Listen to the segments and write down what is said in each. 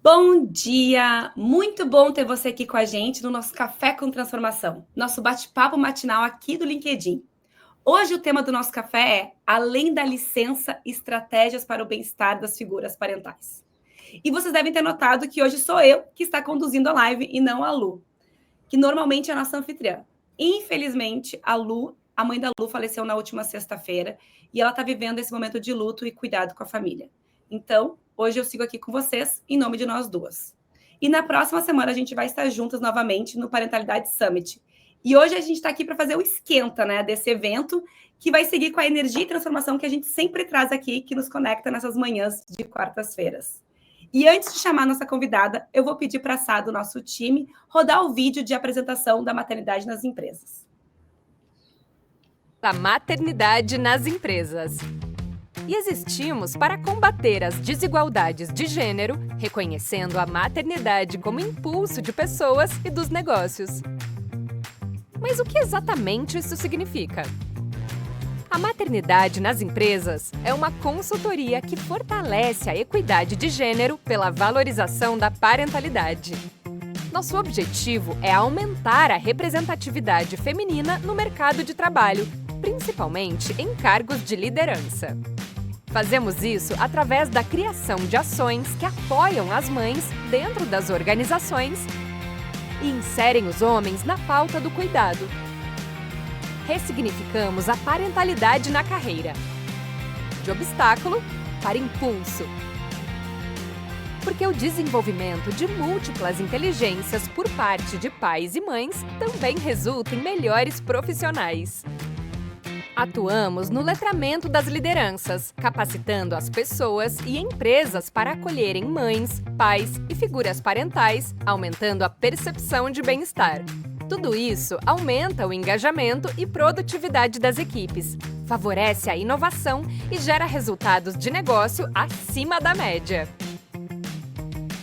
Bom dia! Muito bom ter você aqui com a gente no nosso Café com Transformação, nosso bate-papo matinal aqui do LinkedIn. Hoje o tema do nosso café é Além da licença, estratégias para o bem-estar das figuras parentais. E vocês devem ter notado que hoje sou eu que está conduzindo a live e não a Lu, que normalmente é a nossa anfitriã. Infelizmente, a mãe da Lu faleceu na última sexta-feira e ela está vivendo esse momento de luto e cuidado com a família. Então, hoje eu sigo aqui com vocês em nome de nós duas. E na próxima semana a gente vai estar juntas novamente no Parentalidade Summit. E hoje a gente está aqui para fazer o esquenta, né, desse evento que vai seguir com a energia e transformação que a gente sempre traz aqui, que nos conecta nessas manhãs de quartas-feiras. E antes de chamar a nossa convidada, eu vou pedir para a Sá do nosso time rodar o vídeo de apresentação da maternidade nas empresas. A maternidade nas empresas. E existimos para combater as desigualdades de gênero, reconhecendo a maternidade como impulso de pessoas e dos negócios. Mas o que exatamente isso significa? A maternidade nas empresas é uma consultoria que fortalece a equidade de gênero pela valorização da parentalidade. Nosso objetivo é aumentar a representatividade feminina no mercado de trabalho, principalmente em cargos de liderança. Fazemos isso através da criação de ações que apoiam as mães dentro das organizações e inserem os homens na pauta do cuidado. Ressignificamos a parentalidade na carreira, de obstáculo para impulso. Porque o desenvolvimento de múltiplas inteligências por parte de pais e mães também resulta em melhores profissionais. Atuamos no letramento das lideranças, capacitando as pessoas e empresas para acolherem mães, pais e figuras parentais, aumentando a percepção de bem-estar. Tudo isso aumenta o engajamento e produtividade das equipes, favorece a inovação e gera resultados de negócio acima da média.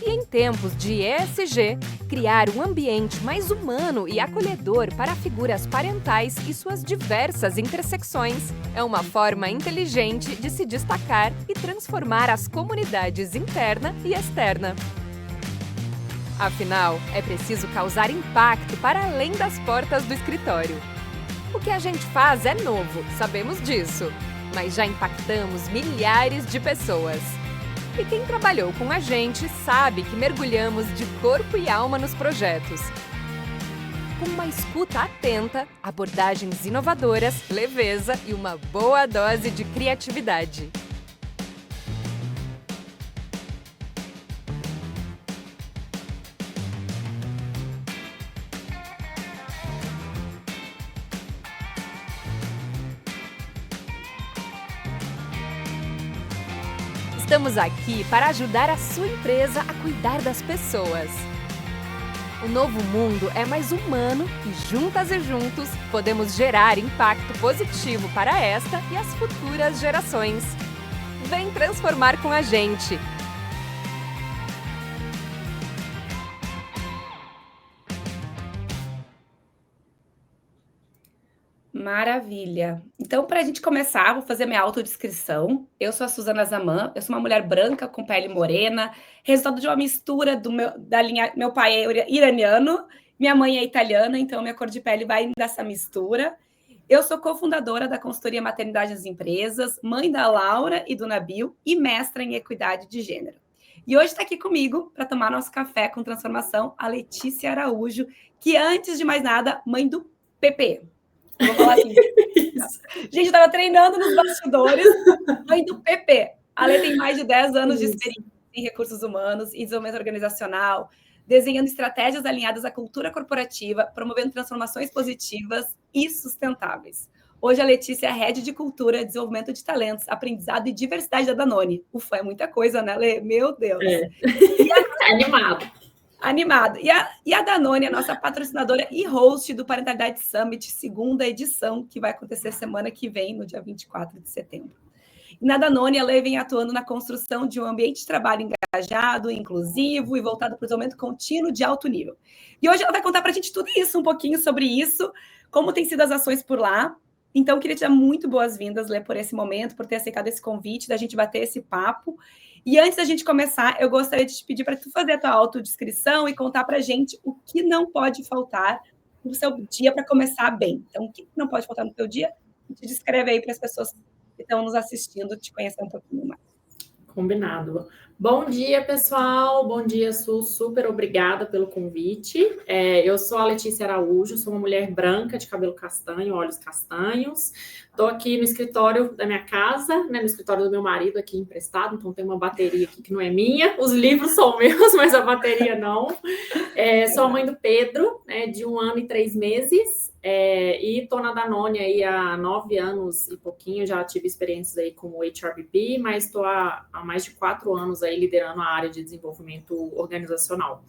E em tempos de ESG, criar um ambiente mais humano e acolhedor para figuras parentais e suas diversas intersecções é uma forma inteligente de se destacar e transformar as comunidades interna e externa. Afinal, é preciso causar impacto para além das portas do escritório. O que a gente faz é novo, sabemos disso, mas já impactamos milhares de pessoas. E quem trabalhou com a gente sabe que mergulhamos de corpo e alma nos projetos. Com uma escuta atenta, abordagens inovadoras, leveza e uma boa dose de criatividade. Estamos aqui para ajudar a sua empresa a cuidar das pessoas. O novo mundo é mais humano e juntas e juntos podemos gerar impacto positivo para esta e as futuras gerações. Vem transformar com a gente! Maravilha! Então, para a gente começar, vou fazer minha autodescrição. Eu sou a Suzana Zaman, eu sou uma mulher branca com pele morena, resultado de uma mistura da linha... Meu pai é iraniano, minha mãe é italiana, então minha cor de pele vai dessa mistura. Eu sou cofundadora da consultoria Maternidade nas Empresas, mãe da Laura e do Nabil e mestra em equidade de gênero. E hoje está aqui comigo para tomar nosso café com transformação a Letícia Araújo, que antes de mais nada, mãe do Pepe. Eu vou falar assim. Gente, eu estava treinando nos bastidores, mãe do PP. A Lê tem mais de 10 anos de experiência em recursos humanos e desenvolvimento organizacional, desenhando estratégias alinhadas à cultura corporativa, promovendo transformações positivas e sustentáveis. Hoje a Letícia é a Head de Cultura, Desenvolvimento de Talentos, Aprendizado e Diversidade da Danone. Ufa, é muita coisa, né, Lê? Meu Deus. Animado. E a Danone é a nossa patrocinadora e host do Parentalidade Summit, segunda edição, que vai acontecer semana que vem, no dia 24 de setembro. E na Danone, ela vem atuando na construção de um ambiente de trabalho engajado, inclusivo e voltado para o desenvolvimento contínuo de alto nível. E hoje ela vai contar para a gente tudo isso, um pouquinho sobre isso, como tem sido as ações por lá. Então, queria te dar muito boas-vindas, Lê, por esse momento, por ter aceitado esse convite, da gente bater esse papo. E antes da gente começar, eu gostaria de te pedir para tu fazer a tua autodescrição e contar para a gente o que não pode faltar no seu dia para começar bem. Então, o que não pode faltar no teu dia? Te descreve aí para as pessoas que estão nos assistindo te conhecer um pouquinho mais. Combinado. Bom dia, pessoal. Bom dia, Su. Super obrigada pelo convite. Eu sou a Letícia Araújo, sou uma mulher branca de cabelo castanho, olhos castanhos. Estou aqui no escritório da minha casa, né, no escritório do meu marido aqui emprestado, então tem uma bateria aqui que não é minha. Os livros são meus, mas a bateria não. Sou a mãe do Pedro, né, de 1 ano e 3 meses. E estou na Danone aí há 9 anos e pouquinho, já tive experiências aí como HRBP, mas estou há mais de 4 anos aí liderando a área de desenvolvimento organizacional.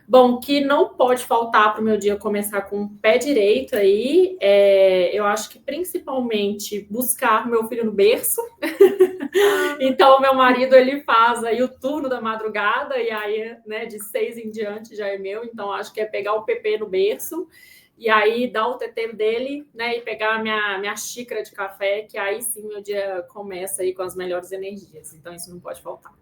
Bom, o que não pode faltar para o meu dia começar com o pé direito aí, eu acho que principalmente buscar meu filho no berço. Então, meu marido, ele faz aí o turno da madrugada, e aí, né, de 6 em diante já é meu, então acho que é pegar o Pepe no berço, e aí dar o tetê dele, né, e pegar a minha xícara de café, que aí sim meu dia começa aí com as melhores energias. Então isso não pode faltar.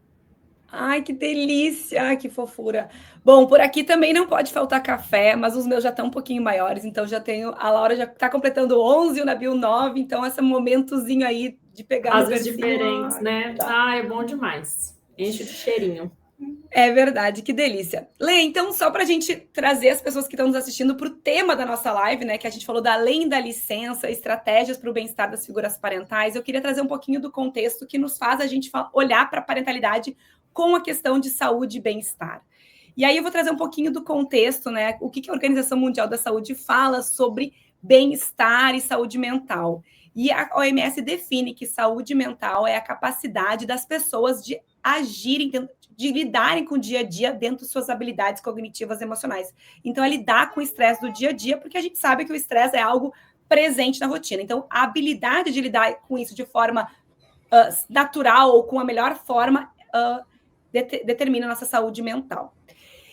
Ai, que delícia! Ai, que fofura. Bom, por aqui também não pode faltar café, mas os meus já estão um pouquinho maiores, então já tenho... A Laura já está completando 11, o Nabil 9, então esse momentozinho aí de pegar no Fases bercinho. diferentes, né? Tá. É bom demais. Enche de cheirinho. É verdade, que delícia. Lê, então, só para a gente trazer as pessoas que estão nos assistindo para o tema da nossa live, né, que a gente falou da além da licença, estratégias para o bem-estar das figuras parentais, eu queria trazer um pouquinho do contexto que nos faz a gente olhar para a parentalidade com a questão de saúde e bem-estar. E aí eu vou trazer um pouquinho do contexto, né, o que a Organização Mundial da Saúde fala sobre bem-estar e saúde mental. E a OMS define que saúde mental é a capacidade das pessoas de agirem, de lidarem com o dia a dia dentro de suas habilidades cognitivas e emocionais. Então, é lidar com o estresse do dia a dia, porque a gente sabe que o estresse é algo presente na rotina. Então, a habilidade de lidar com isso de forma natural ou com a melhor forma determina a nossa saúde mental.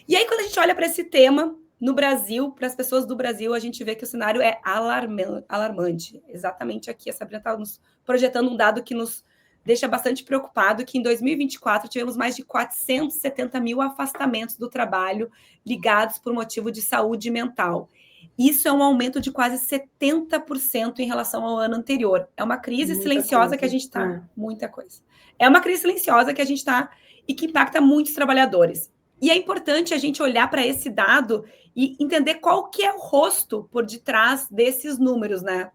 E aí, quando a gente olha para esse tema, no Brasil, para as pessoas do Brasil, a gente vê que o cenário é alarmante. Exatamente aqui, a Sabrina está nos projetando um dado que nos deixa bastante preocupado, que em 2024 tivemos mais de 470 mil afastamentos do trabalho ligados por motivo de saúde mental. Isso é um aumento de quase 70% em relação ao ano anterior. É uma crise silenciosa que a gente está... Muita coisa. É uma crise silenciosa que a gente está e que impacta muitos trabalhadores. E é importante a gente olhar para esse dado e entender qual que é o rosto por detrás desses números, né?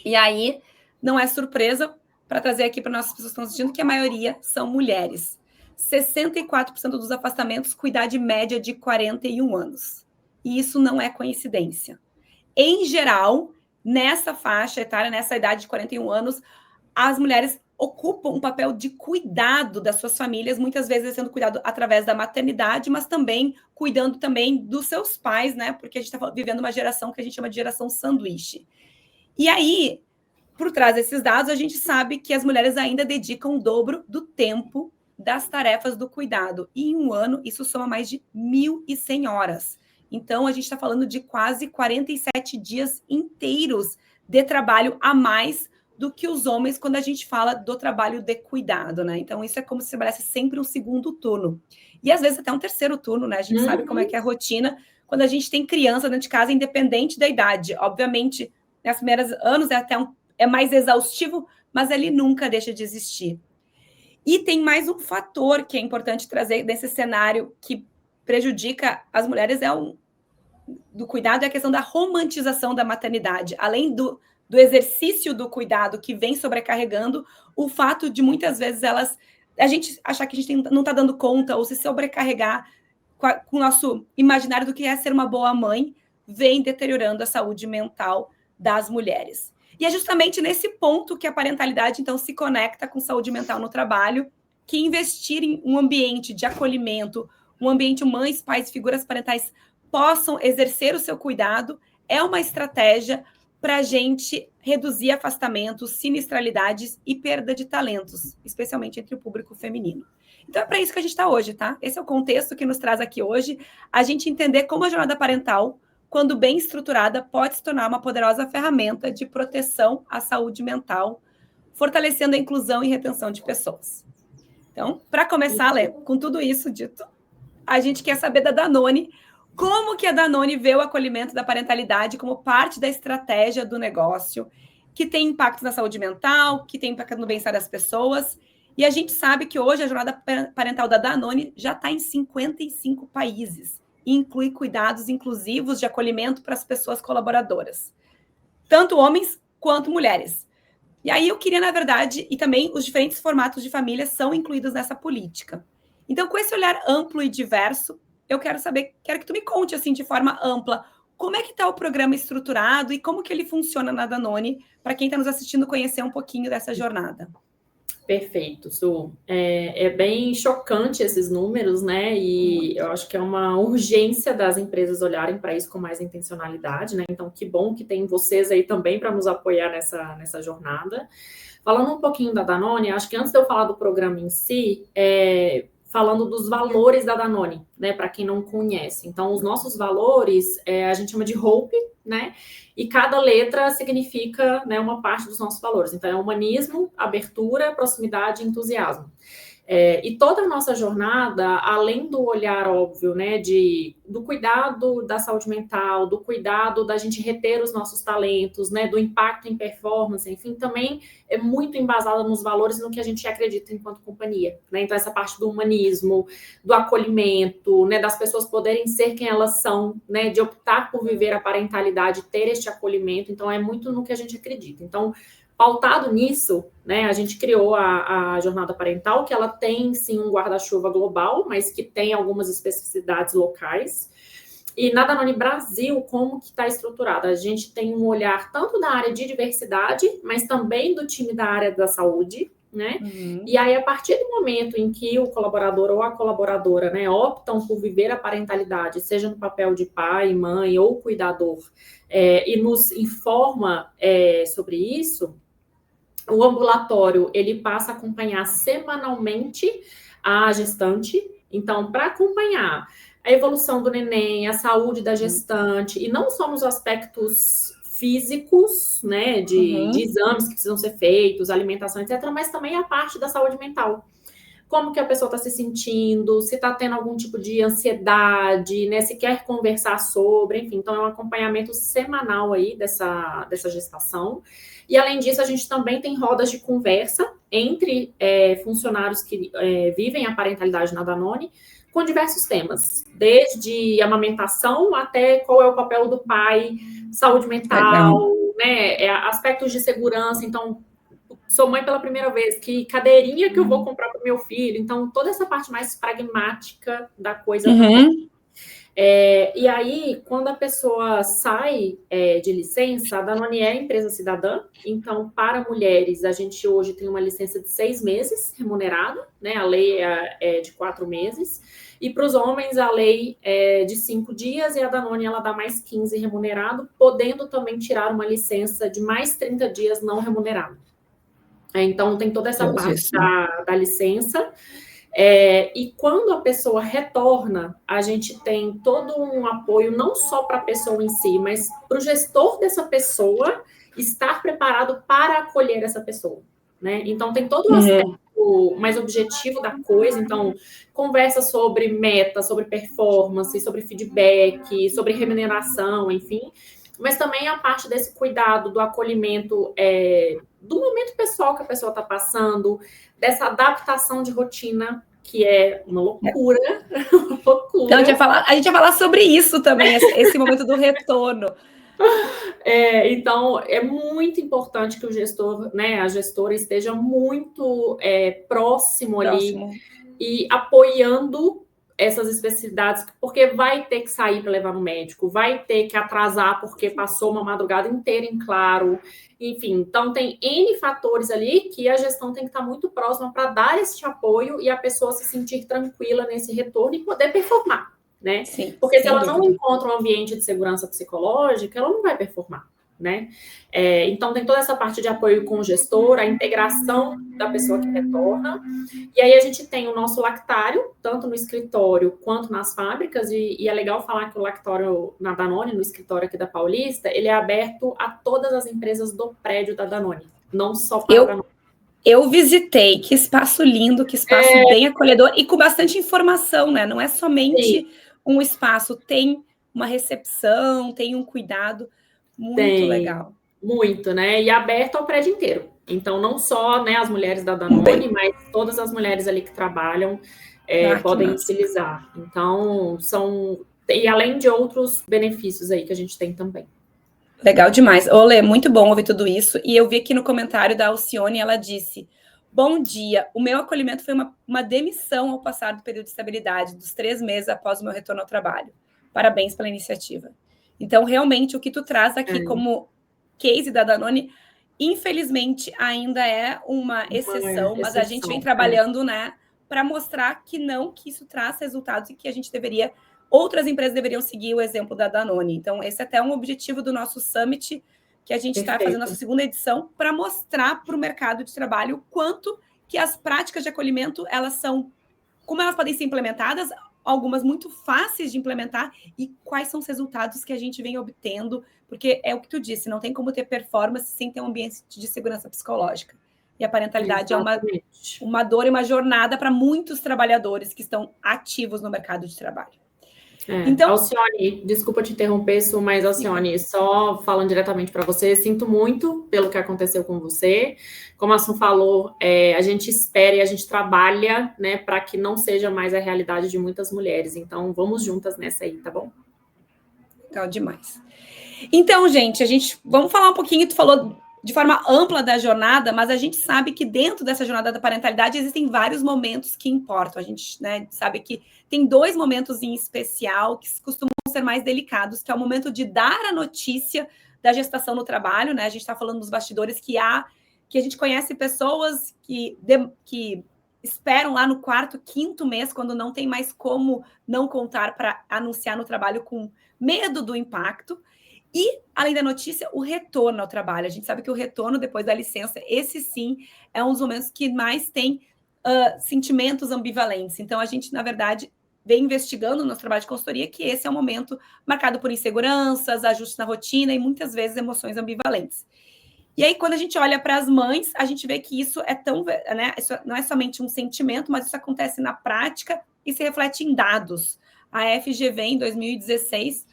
E aí, não é surpresa para trazer aqui para nossas pessoas que estão assistindo que a maioria são mulheres. 64% dos afastamentos com idade média de 41 anos. E isso não é coincidência. Em geral, nessa faixa etária, nessa idade de 41 anos, as mulheres ocupam um papel de cuidado das suas famílias, muitas vezes sendo cuidado através da maternidade, mas também cuidando também dos seus pais, né? Porque a gente está vivendo uma geração que a gente chama de geração sanduíche. E aí, por trás desses dados, a gente sabe que as mulheres ainda dedicam o dobro do tempo das tarefas do cuidado. E em um ano, isso soma mais de 1.100 horas. Então, a gente está falando de quase 47 dias inteiros de trabalho a mais do que os homens quando a gente fala do trabalho de cuidado, né? Então, isso é como se trabalhasse sempre um segundo turno. E, às vezes, até um terceiro turno, né? A gente sabe como é que é a rotina quando a gente tem criança dentro de casa, independente da idade. Obviamente, nos primeiros anos é mais exaustivo, mas ele nunca deixa de existir. E tem mais um fator que é importante trazer nesse cenário que prejudica as mulheres, do cuidado, é a questão da romantização da maternidade. Além do exercício do cuidado que vem sobrecarregando, o fato de muitas vezes a gente achar que a gente não está dando conta ou se sobrecarregar com o nosso imaginário do que é ser uma boa mãe, vem deteriorando a saúde mental das mulheres. E é justamente nesse ponto que a parentalidade, então, se conecta com saúde mental no trabalho, que investir em um ambiente de acolhimento, um ambiente onde mães, pais, figuras parentais possam exercer o seu cuidado, é uma estratégia para a gente reduzir afastamentos, sinistralidades e perda de talentos, especialmente entre o público feminino. Então, é para isso que a gente está hoje, tá? Esse é o contexto que nos traz aqui hoje, a gente entender como a jornada parental, quando bem estruturada, pode se tornar uma poderosa ferramenta de proteção à saúde mental, fortalecendo a inclusão e retenção de pessoas. Então, para começar, Lê, com tudo isso dito, a gente quer saber da Danone, como que a Danone vê o acolhimento da parentalidade como parte da estratégia do negócio, que tem impacto na saúde mental, que tem impacto no bem-estar das pessoas. E a gente sabe que hoje a jornada parental da Danone já está em 55 países e inclui cuidados inclusivos de acolhimento para as pessoas colaboradoras, tanto homens quanto mulheres. E aí eu queria, na verdade, e também os diferentes formatos de família são incluídos nessa política. Então, com esse olhar amplo e diverso, eu quero que tu me conte, assim, de forma ampla, como é que está o programa estruturado e como que ele funciona na Danone, para quem está nos assistindo conhecer um pouquinho dessa jornada. Perfeito, Su. É bem chocante esses números, né? E eu acho que é uma urgência das empresas olharem para isso com mais intencionalidade, né? Então, que bom que tem vocês aí também para nos apoiar nessa jornada. Falando um pouquinho da Danone, acho que antes de eu falar do programa em si, falando dos valores da Danone, né? Para quem não conhece. Então, os nossos valores, a gente chama de HOPE, né? E cada letra significa, né, uma parte dos nossos valores. Então, é humanismo, abertura, proximidade e entusiasmo. E toda a nossa jornada, além do olhar óbvio, né, do cuidado da saúde mental, do cuidado da gente reter os nossos talentos, né, do impacto em performance, enfim, também é muito embasada nos valores e no que a gente acredita enquanto companhia, né? Então, essa parte do humanismo, do acolhimento, né, das pessoas poderem ser quem elas são, né, de optar por viver a parentalidade, ter este acolhimento, então é muito no que a gente acredita. Então, pautado nisso, né, a gente criou a jornada parental, que ela tem, sim, um guarda-chuva global, mas que tem algumas especificidades locais. E na Danone Brasil, como que está estruturada? A gente tem um olhar tanto da área de diversidade, mas também do time da área da saúde, né? E aí, a partir do momento em que o colaborador ou a colaboradora, né, optam por viver a parentalidade, seja no papel de pai, mãe ou cuidador, e nos informa sobre isso, o ambulatório, ele passa a acompanhar semanalmente a gestante. Então, para acompanhar a evolução do neném, a saúde da gestante, e não só nos aspectos físicos, né, de exames que precisam ser feitos, alimentação, etc., mas também a parte da saúde mental. Como que a pessoa está se sentindo, se está tendo algum tipo de ansiedade, né, se quer conversar sobre, enfim. Então, é um acompanhamento semanal aí dessa gestação. E, além disso, a gente também tem rodas de conversa entre funcionários que vivem a parentalidade na Danone, com diversos temas, desde amamentação até qual é o papel do pai, saúde mental, né, aspectos de segurança. Então, sou mãe pela primeira vez, que cadeirinha que eu vou comprar para o meu filho? Então, toda essa parte mais pragmática da coisa. E aí, quando a pessoa sai de licença, a Danone é empresa cidadã. Então, para mulheres, a gente hoje tem uma licença de 6 meses remunerada, né? A lei é de 4 meses. E para os homens, a lei é de 5 dias e a Danone ela dá mais 15 remunerado, podendo também tirar uma licença de mais 30 dias não remunerado. Então, tem toda essa parte da licença. E quando a pessoa retorna, a gente tem todo um apoio, não só para a pessoa em si, mas para o gestor dessa pessoa estar preparado para acolher essa pessoa, né? Então, tem todo o aspecto mais objetivo da coisa. Então, conversa sobre meta, sobre performance, sobre feedback, sobre remuneração, enfim. Mas também a parte desse cuidado, do acolhimento, do momento pessoal que a pessoa está passando, dessa adaptação de rotina, que é uma loucura. Uma loucura. Então, a gente vai falar sobre isso também, esse momento do retorno. Então, é muito importante que o gestor, né, a gestora esteja muito próximo ali e apoiando essas especificidades, porque vai ter que sair para levar no médico, vai ter que atrasar porque passou uma madrugada inteira em claro, enfim. Então, tem N fatores ali que a gestão tem que estar muito próxima para dar esse apoio e a pessoa se sentir tranquila nesse retorno e poder performar, né? Sim, porque se ela não encontra um ambiente de segurança psicológica, ela não vai performar, né? Então, tem toda essa parte de apoio com o gestor, a integração da pessoa que retorna, e aí a gente tem o nosso lactário, tanto no escritório quanto nas fábricas, e é legal falar que o lactário na Danone, no escritório aqui da Paulista, ele é aberto a todas as empresas do prédio da Danone, não só para a Danone. Eu visitei, que espaço lindo, que espaço bem acolhedor e com bastante informação, né? Não é somente um espaço, tem uma recepção, tem um cuidado muito legal. Muito, né? E aberto ao prédio inteiro. Então, não só, né, as mulheres da Danone, mas todas as mulheres ali que trabalham podem utilizar. Então, e além de outros benefícios aí que a gente tem também. Legal demais. Olê, muito bom ouvir tudo isso. E eu vi aqui no comentário da Alcione, ela disse: bom dia, o meu acolhimento foi uma demissão ao passar do período de estabilidade, dos 3 meses após o meu retorno ao trabalho. Parabéns pela iniciativa. Então, realmente, o que tu traz aqui como case da Danone, infelizmente, ainda é uma exceção, mas a gente vem trabalhando, né, para mostrar que isso traz resultados e que a gente outras empresas deveriam seguir o exemplo da Danone. Então, esse é até um objetivo do nosso Summit, que a gente está fazendo nossa segunda edição, para mostrar para o mercado de trabalho o quanto que as práticas de acolhimento, como elas podem ser implementadas, algumas muito fáceis de implementar, e quais são os resultados que a gente vem obtendo, porque é o que tu disse, não tem como ter performance sem ter um ambiente de segurança psicológica. E a parentalidade é uma dor e uma jornada para muitos trabalhadores que estão ativos no mercado de trabalho. Então, Alcione, desculpa te interromper, mas Alcione, só falando diretamente para você, sinto muito pelo que aconteceu com você. Como a Su falou, a gente espera e a gente trabalha, né, para que não seja mais a realidade de muitas mulheres. Então, vamos juntas nessa aí, tá bom? Legal demais. Então, gente, vamos falar um pouquinho, tu falou de forma ampla da jornada, mas a gente sabe que dentro dessa jornada da parentalidade existem vários momentos que importam. A gente, né, sabe que tem 2 momentos em especial que costumam ser mais delicados, que é o momento de dar a notícia da gestação no trabalho, né? A gente está falando dos bastidores que a gente conhece pessoas que esperam lá no 4º, 5º mês, quando não tem mais como não contar para anunciar no trabalho com medo do impacto. E, além da notícia, o retorno ao trabalho. A gente sabe que o retorno depois da licença, esse sim, é um dos momentos que mais tem sentimentos ambivalentes. Então, a gente, na verdade, vem investigando no nosso trabalho de consultoria que esse é um momento marcado por inseguranças, ajustes na rotina e, muitas vezes, emoções ambivalentes. E aí, quando a gente olha para as mães, a gente vê que isso né, isso não é somente um sentimento, mas isso acontece na prática e se reflete em dados. A FGV, em 2016,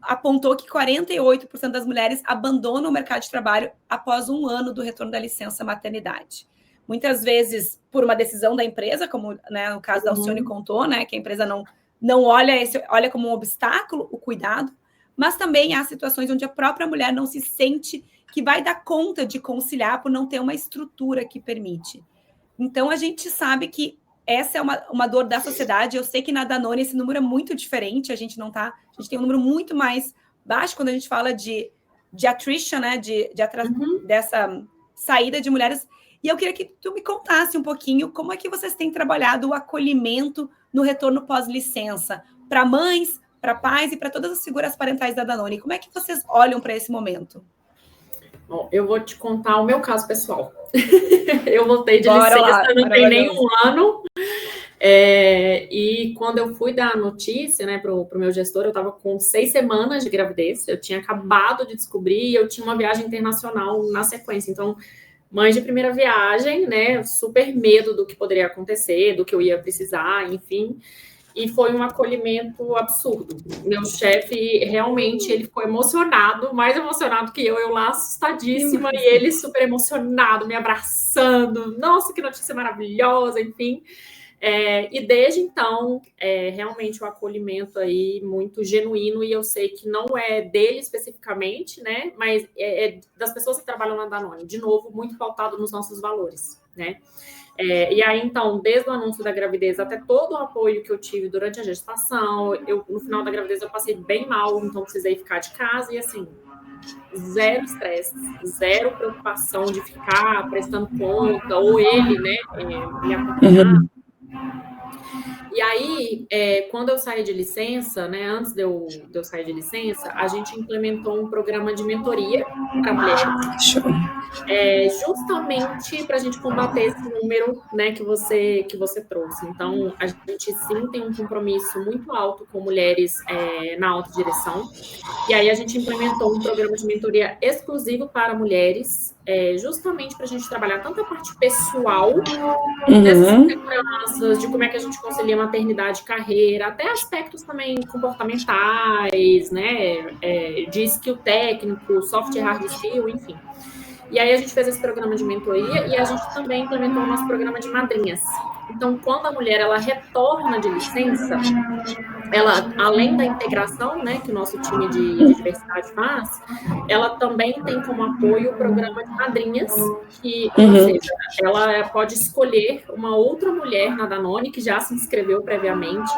apontou que 48% das mulheres abandonam o mercado de trabalho após 1 ano do retorno da licença maternidade. Muitas vezes por uma decisão da empresa, como, né, no caso da Alcione contou, né, que a empresa não olha como um obstáculo o cuidado, mas também há situações onde a própria mulher não se sente que vai dar conta de conciliar por não ter uma estrutura que permite. Então, a gente sabe que essa é uma dor da sociedade. Eu sei que na Danone esse número é muito diferente, a gente tem um número muito mais baixo quando a gente fala de attrition, né, dessa saída de mulheres. E eu queria que tu me contasse um pouquinho como é que vocês têm trabalhado o acolhimento no retorno pós-licença, para mães, para pais e para todas as figuras parentais da Danone. Como é que vocês olham para esse momento? Bom, eu vou te contar o meu caso pessoal. Eu voltei de licença, não tem nem 1 ano. E quando eu fui dar a notícia, né, para o meu gestor, eu estava com 6 semanas de gravidez. Eu tinha acabado de descobrir e eu tinha uma viagem internacional na sequência. Então, mãe de primeira viagem, né, super medo do que poderia acontecer, do que eu ia precisar, enfim. E foi um acolhimento absurdo. Meu chefe, realmente, ele ficou emocionado, mais emocionado que eu lá assustadíssima, e ele super emocionado, me abraçando. Nossa, que notícia maravilhosa, enfim. E desde então, realmente um acolhimento aí muito genuíno, e eu sei que não é dele especificamente, né, mas é das pessoas que trabalham na Danone, de novo, muito pautado nos nossos valores, né. E aí, então, desde o anúncio da gravidez até todo o apoio que eu tive durante a gestação, no final da gravidez eu passei bem mal, então precisei ficar de casa e, assim, zero estresse, zero preocupação de ficar prestando conta, ou ele, né, me acompanhar. E aí, quando eu saí de licença, né, antes de eu sair de licença, a gente implementou um programa de mentoria para mulheres, justamente para a gente combater esse número, né, que você trouxe. Então, a gente sim tem um compromisso muito alto com mulheres na autodireção. E aí a gente implementou um programa de mentoria exclusivo para mulheres, justamente para a gente trabalhar tanto a parte pessoal, dessas seguranças, de como é que a gente concilia maternidade e carreira, até aspectos também comportamentais, né, de skill técnico, soft e hard skill, enfim. E aí a gente fez esse programa de mentoria e a gente também implementou o nosso programa de madrinhas. Então, quando a mulher ela retorna de licença, ela, além da integração, né, que o nosso time de diversidade faz, ela também tem como apoio o programa de madrinhas, que, ou seja, ela pode escolher uma outra mulher na Danone, que já se inscreveu previamente,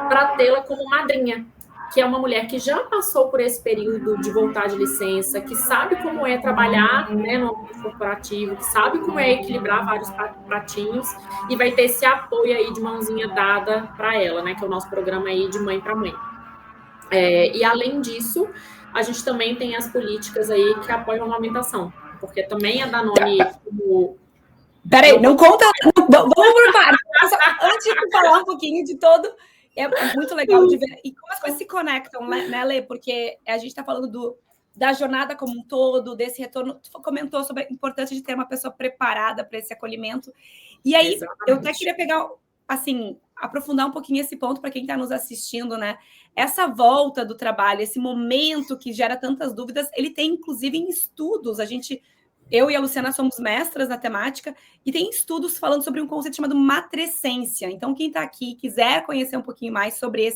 para tê-la como madrinha, que é uma mulher que já passou por esse período de voltar de licença, que sabe como é trabalhar, né, no ambiente corporativo, que sabe como é equilibrar vários pratinhos, e vai ter esse apoio aí de mãozinha dada para ela, né, que é o nosso programa aí de mãe para mãe. E além disso, a gente também tem as políticas aí que apoiam a amamentação, porque também a Danone... Peraí, não conta... Vamos por parte. Antes de falar um pouquinho de todo... É muito legal de ver. E como as coisas se conectam, né, Lê? Porque a gente está falando da jornada como um todo, desse retorno. Tu comentou sobre a importância de ter uma pessoa preparada para esse acolhimento. E aí, eu até queria pegar, assim, aprofundar um pouquinho esse ponto para quem está nos assistindo, né? Essa volta do trabalho, esse momento que gera tantas dúvidas, ele tem, inclusive, em estudos. Eu e a Luciana somos mestras na temática e tem estudos falando sobre um conceito chamado matrescência. Então, quem está aqui quiser conhecer um pouquinho mais sobre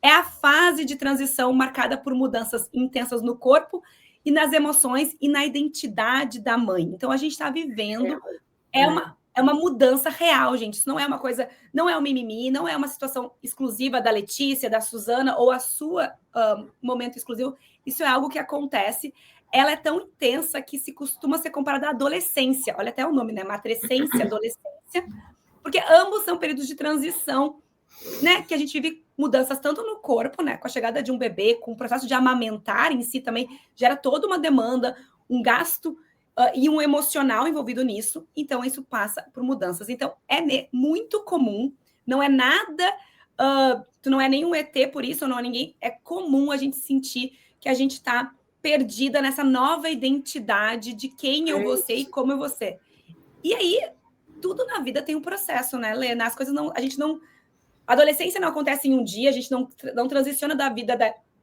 é a fase de transição marcada por mudanças intensas no corpo e nas emoções e na identidade da mãe. Então, a gente está vivendo... É uma mudança real, gente. Isso não é uma coisa... Não é um mimimi, não é uma situação exclusiva da Letícia, da Suzana ou a sua momento exclusivo. Isso é algo que acontece... Ela é tão intensa que se costuma ser comparada à adolescência. Olha até o nome, né? Matrescência, adolescência. Porque ambos são períodos de transição, né? Que a gente vive mudanças tanto no corpo, né? Com a chegada de um bebê, com o processo de amamentar em si também, gera toda uma demanda, um gasto e um emocional envolvido nisso. Então, isso passa por mudanças. Então, é muito comum. Não é nada... tu não é nenhum ET por isso, ou não é ninguém. É comum a gente sentir que a gente está... perdida nessa nova identidade de quem eu vou ser e como eu vou ser. E aí, tudo na vida tem um processo, né, Lena? As coisas não... A gente não... A adolescência não acontece em um dia, a gente não transiciona da vida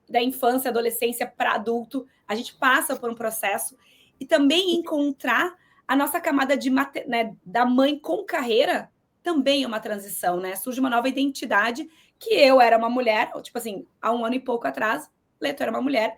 da infância, adolescência para adulto. A gente passa por um processo. E também encontrar a nossa camada né, da mãe com carreira também é uma transição, né? Surge uma nova identidade, que eu era uma mulher, tipo assim, há 1 ano e pouco atrás, Leto era uma mulher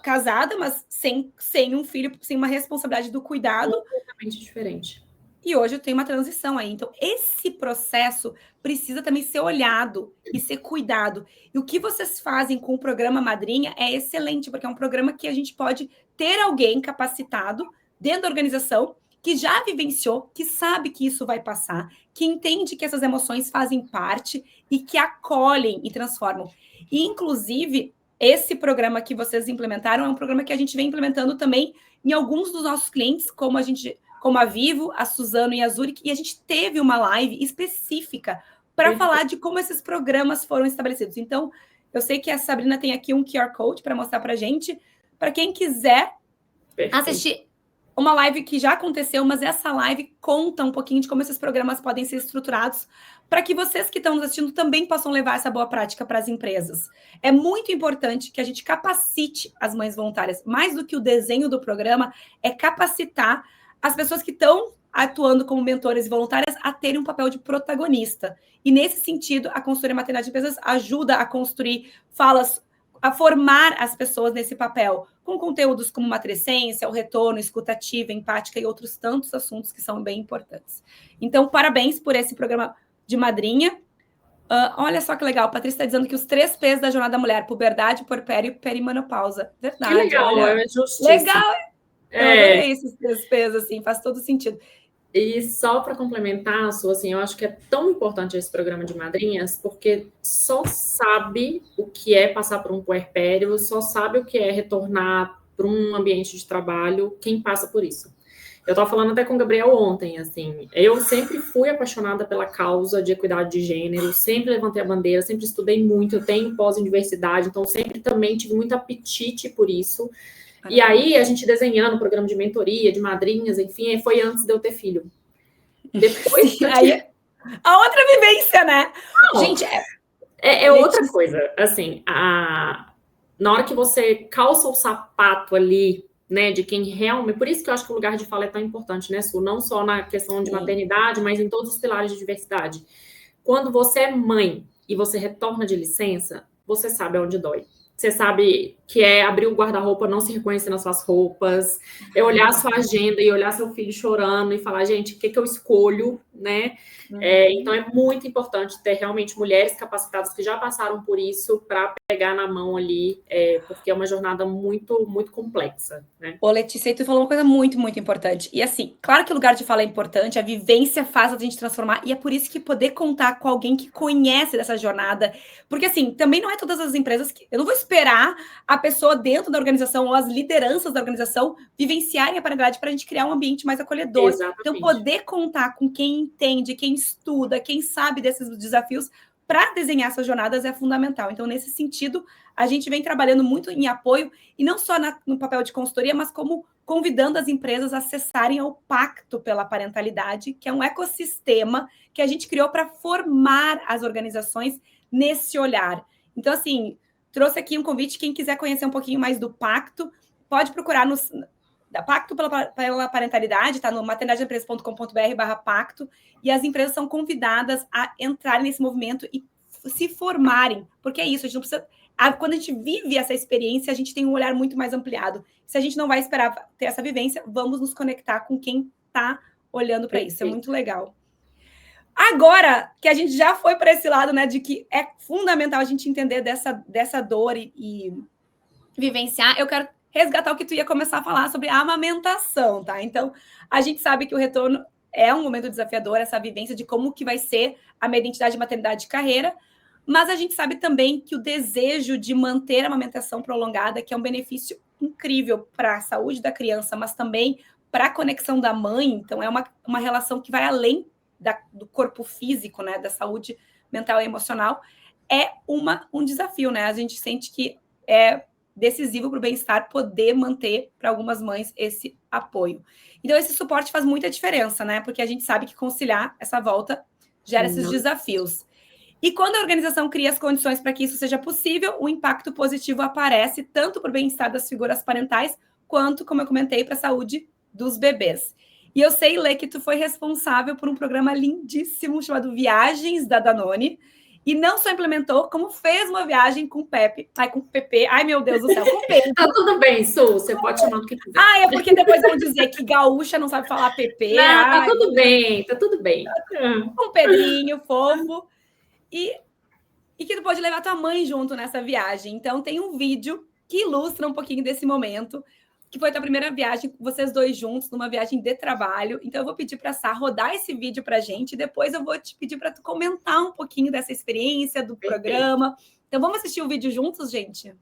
casada, mas sem um filho, sem uma responsabilidade do cuidado. Completamente diferente. E hoje eu tenho uma transição aí. Então, esse processo precisa também ser olhado e ser cuidado. E o que vocês fazem com o programa Madrinha é excelente, porque é um programa que a gente pode ter alguém capacitado dentro da organização que já vivenciou, que sabe que isso vai passar, que entende que essas emoções fazem parte e que acolhem e transformam. E, inclusive... Esse programa que vocês implementaram é um programa que a gente vem implementando também em alguns dos nossos clientes, como a Vivo, a Suzano e a Zurich, e a gente teve uma live específica para falar de como esses programas foram estabelecidos. Então, eu sei que a Sabrina tem aqui um QR Code para mostrar para a gente, para quem quiser assistir uma live que já aconteceu, mas essa live conta um pouquinho de como esses programas podem ser estruturados para que vocês que estão nos assistindo também possam levar essa boa prática para as empresas. É muito importante que a gente capacite as mães voluntárias. Mais do que o desenho do programa, é capacitar as pessoas que estão atuando como mentores e voluntárias a terem um papel de protagonista. E, nesse sentido, a consultoria maternidade de empresas ajuda a construir falas, a formar as pessoas nesse papel, com conteúdos como matrescência, o retorno, escutativa, empática e outros tantos assuntos que são bem importantes. Então, parabéns por esse programa de madrinha. Olha só que legal, a Patrícia está dizendo que os 3 P's da jornada da mulher, puberdade, puerpério e perimenopausa. Verdade. Que legal, olha. É justíssimo. Legal. Eu adorei esses 3 P's, assim, faz todo sentido. E só para complementar, Su, assim, eu acho que é tão importante esse programa de madrinhas, porque só sabe o que é passar por um puerpério, só sabe o que é retornar para um ambiente de trabalho quem passa por isso. Eu estava falando até com o Gabriel ontem, assim, eu sempre fui apaixonada pela causa de equidade de gênero, sempre levantei a bandeira, sempre estudei muito, eu tenho pós-universidade, então sempre também tive muito apetite por isso. E aí, a gente desenhando o programa de mentoria, de madrinhas, enfim, foi antes de eu ter filho. Depois Sim, aí a outra vivência, né? Não, Gente, é outra coisa. Assim, na hora que você calça o sapato ali, né, de quem realmente... Por isso que eu acho que o lugar de fala é tão importante, né, Su? Não só na questão de maternidade, mas em todos os pilares de diversidade. Quando você é mãe e você retorna de licença, você sabe aonde dói. Você sabe que é abrir o guarda-roupa, não se reconhecer nas suas roupas, é olhar a sua agenda e olhar seu filho chorando e falar, gente, o que eu escolho, né? Então, é muito importante ter realmente mulheres capacitadas que já passaram por isso para pegar na mão ali, porque é uma jornada muito, muito complexa, né? Ô, Letícia, tu falou uma coisa muito, muito importante. E assim, claro que o lugar de fala é importante, a vivência faz a gente transformar, e é por isso que poder contar com alguém que conhece dessa jornada, porque assim, também não é todas as empresas que... Eu não vou esperar a pessoa dentro da organização ou as lideranças da organização vivenciarem a parentalidade para a gente criar um ambiente mais acolhedor. Exatamente. Então, poder contar com quem entende, quem estuda, quem sabe desses desafios para desenhar essas jornadas é fundamental. Então, nesse sentido, a gente vem trabalhando muito em apoio, e não só no papel de consultoria, mas como convidando as empresas a acessarem o Pacto pela Parentalidade, que é um ecossistema que a gente criou para formar as organizações nesse olhar. Então, assim, trouxe aqui um convite, quem quiser conhecer um pouquinho mais do Pacto, pode procurar no Pacto pela Parentalidade, está no maternidadeempresas.com.br/pacto, e as empresas são convidadas a entrarem nesse movimento e se formarem, porque é isso, a gente não precisa... Quando a gente vive essa experiência, a gente tem um olhar muito mais ampliado. Se a gente não vai esperar ter essa vivência, vamos nos conectar com quem está olhando para isso. É muito legal. Agora que a gente já foi para esse lado, né, de que é fundamental a gente entender dessa dor e vivenciar, eu quero resgatar o que tu ia começar a falar sobre a amamentação, tá? Então, a gente sabe que o retorno é um momento desafiador, essa vivência de como que vai ser a minha identidade de maternidade e carreira, mas a gente sabe também que o desejo de manter a amamentação prolongada, que é um benefício incrível para a saúde da criança, mas também para a conexão da mãe, então é uma relação que vai além do corpo físico, né, da saúde mental e emocional, é um desafio, né? A gente sente que é decisivo para o bem-estar poder manter para algumas mães esse apoio. Então, esse suporte faz muita diferença, né? Porque a gente sabe que conciliar essa volta gera esses desafios. E quando a organização cria as condições para que isso seja possível, o impacto positivo aparece tanto para o bem-estar das figuras parentais, quanto, como eu comentei, para a saúde dos bebês. E eu sei, Lê, que tu foi responsável por um programa lindíssimo chamado Viagens da Danone, e não só implementou, como fez uma viagem com o Pepe. Com o Pepe. Ai, meu Deus do céu, com o Pedro. Tá tudo bem, Su, você pode chamar do que quiser. É porque depois vão dizer que gaúcha não sabe falar Pepe. Não, tá tudo bem, tá tudo bem. Com o Pedrinho, fofo. E que tu pode levar tua mãe junto nessa viagem. Então, tem um vídeo que ilustra um pouquinho desse momento, que foi a tua primeira viagem, vocês dois juntos, numa viagem de trabalho. Então, eu vou pedir para a Sá rodar esse vídeo para a gente, e depois eu vou te pedir para tu comentar um pouquinho dessa experiência, do programa. Então, vamos assistir o vídeo juntos, gente?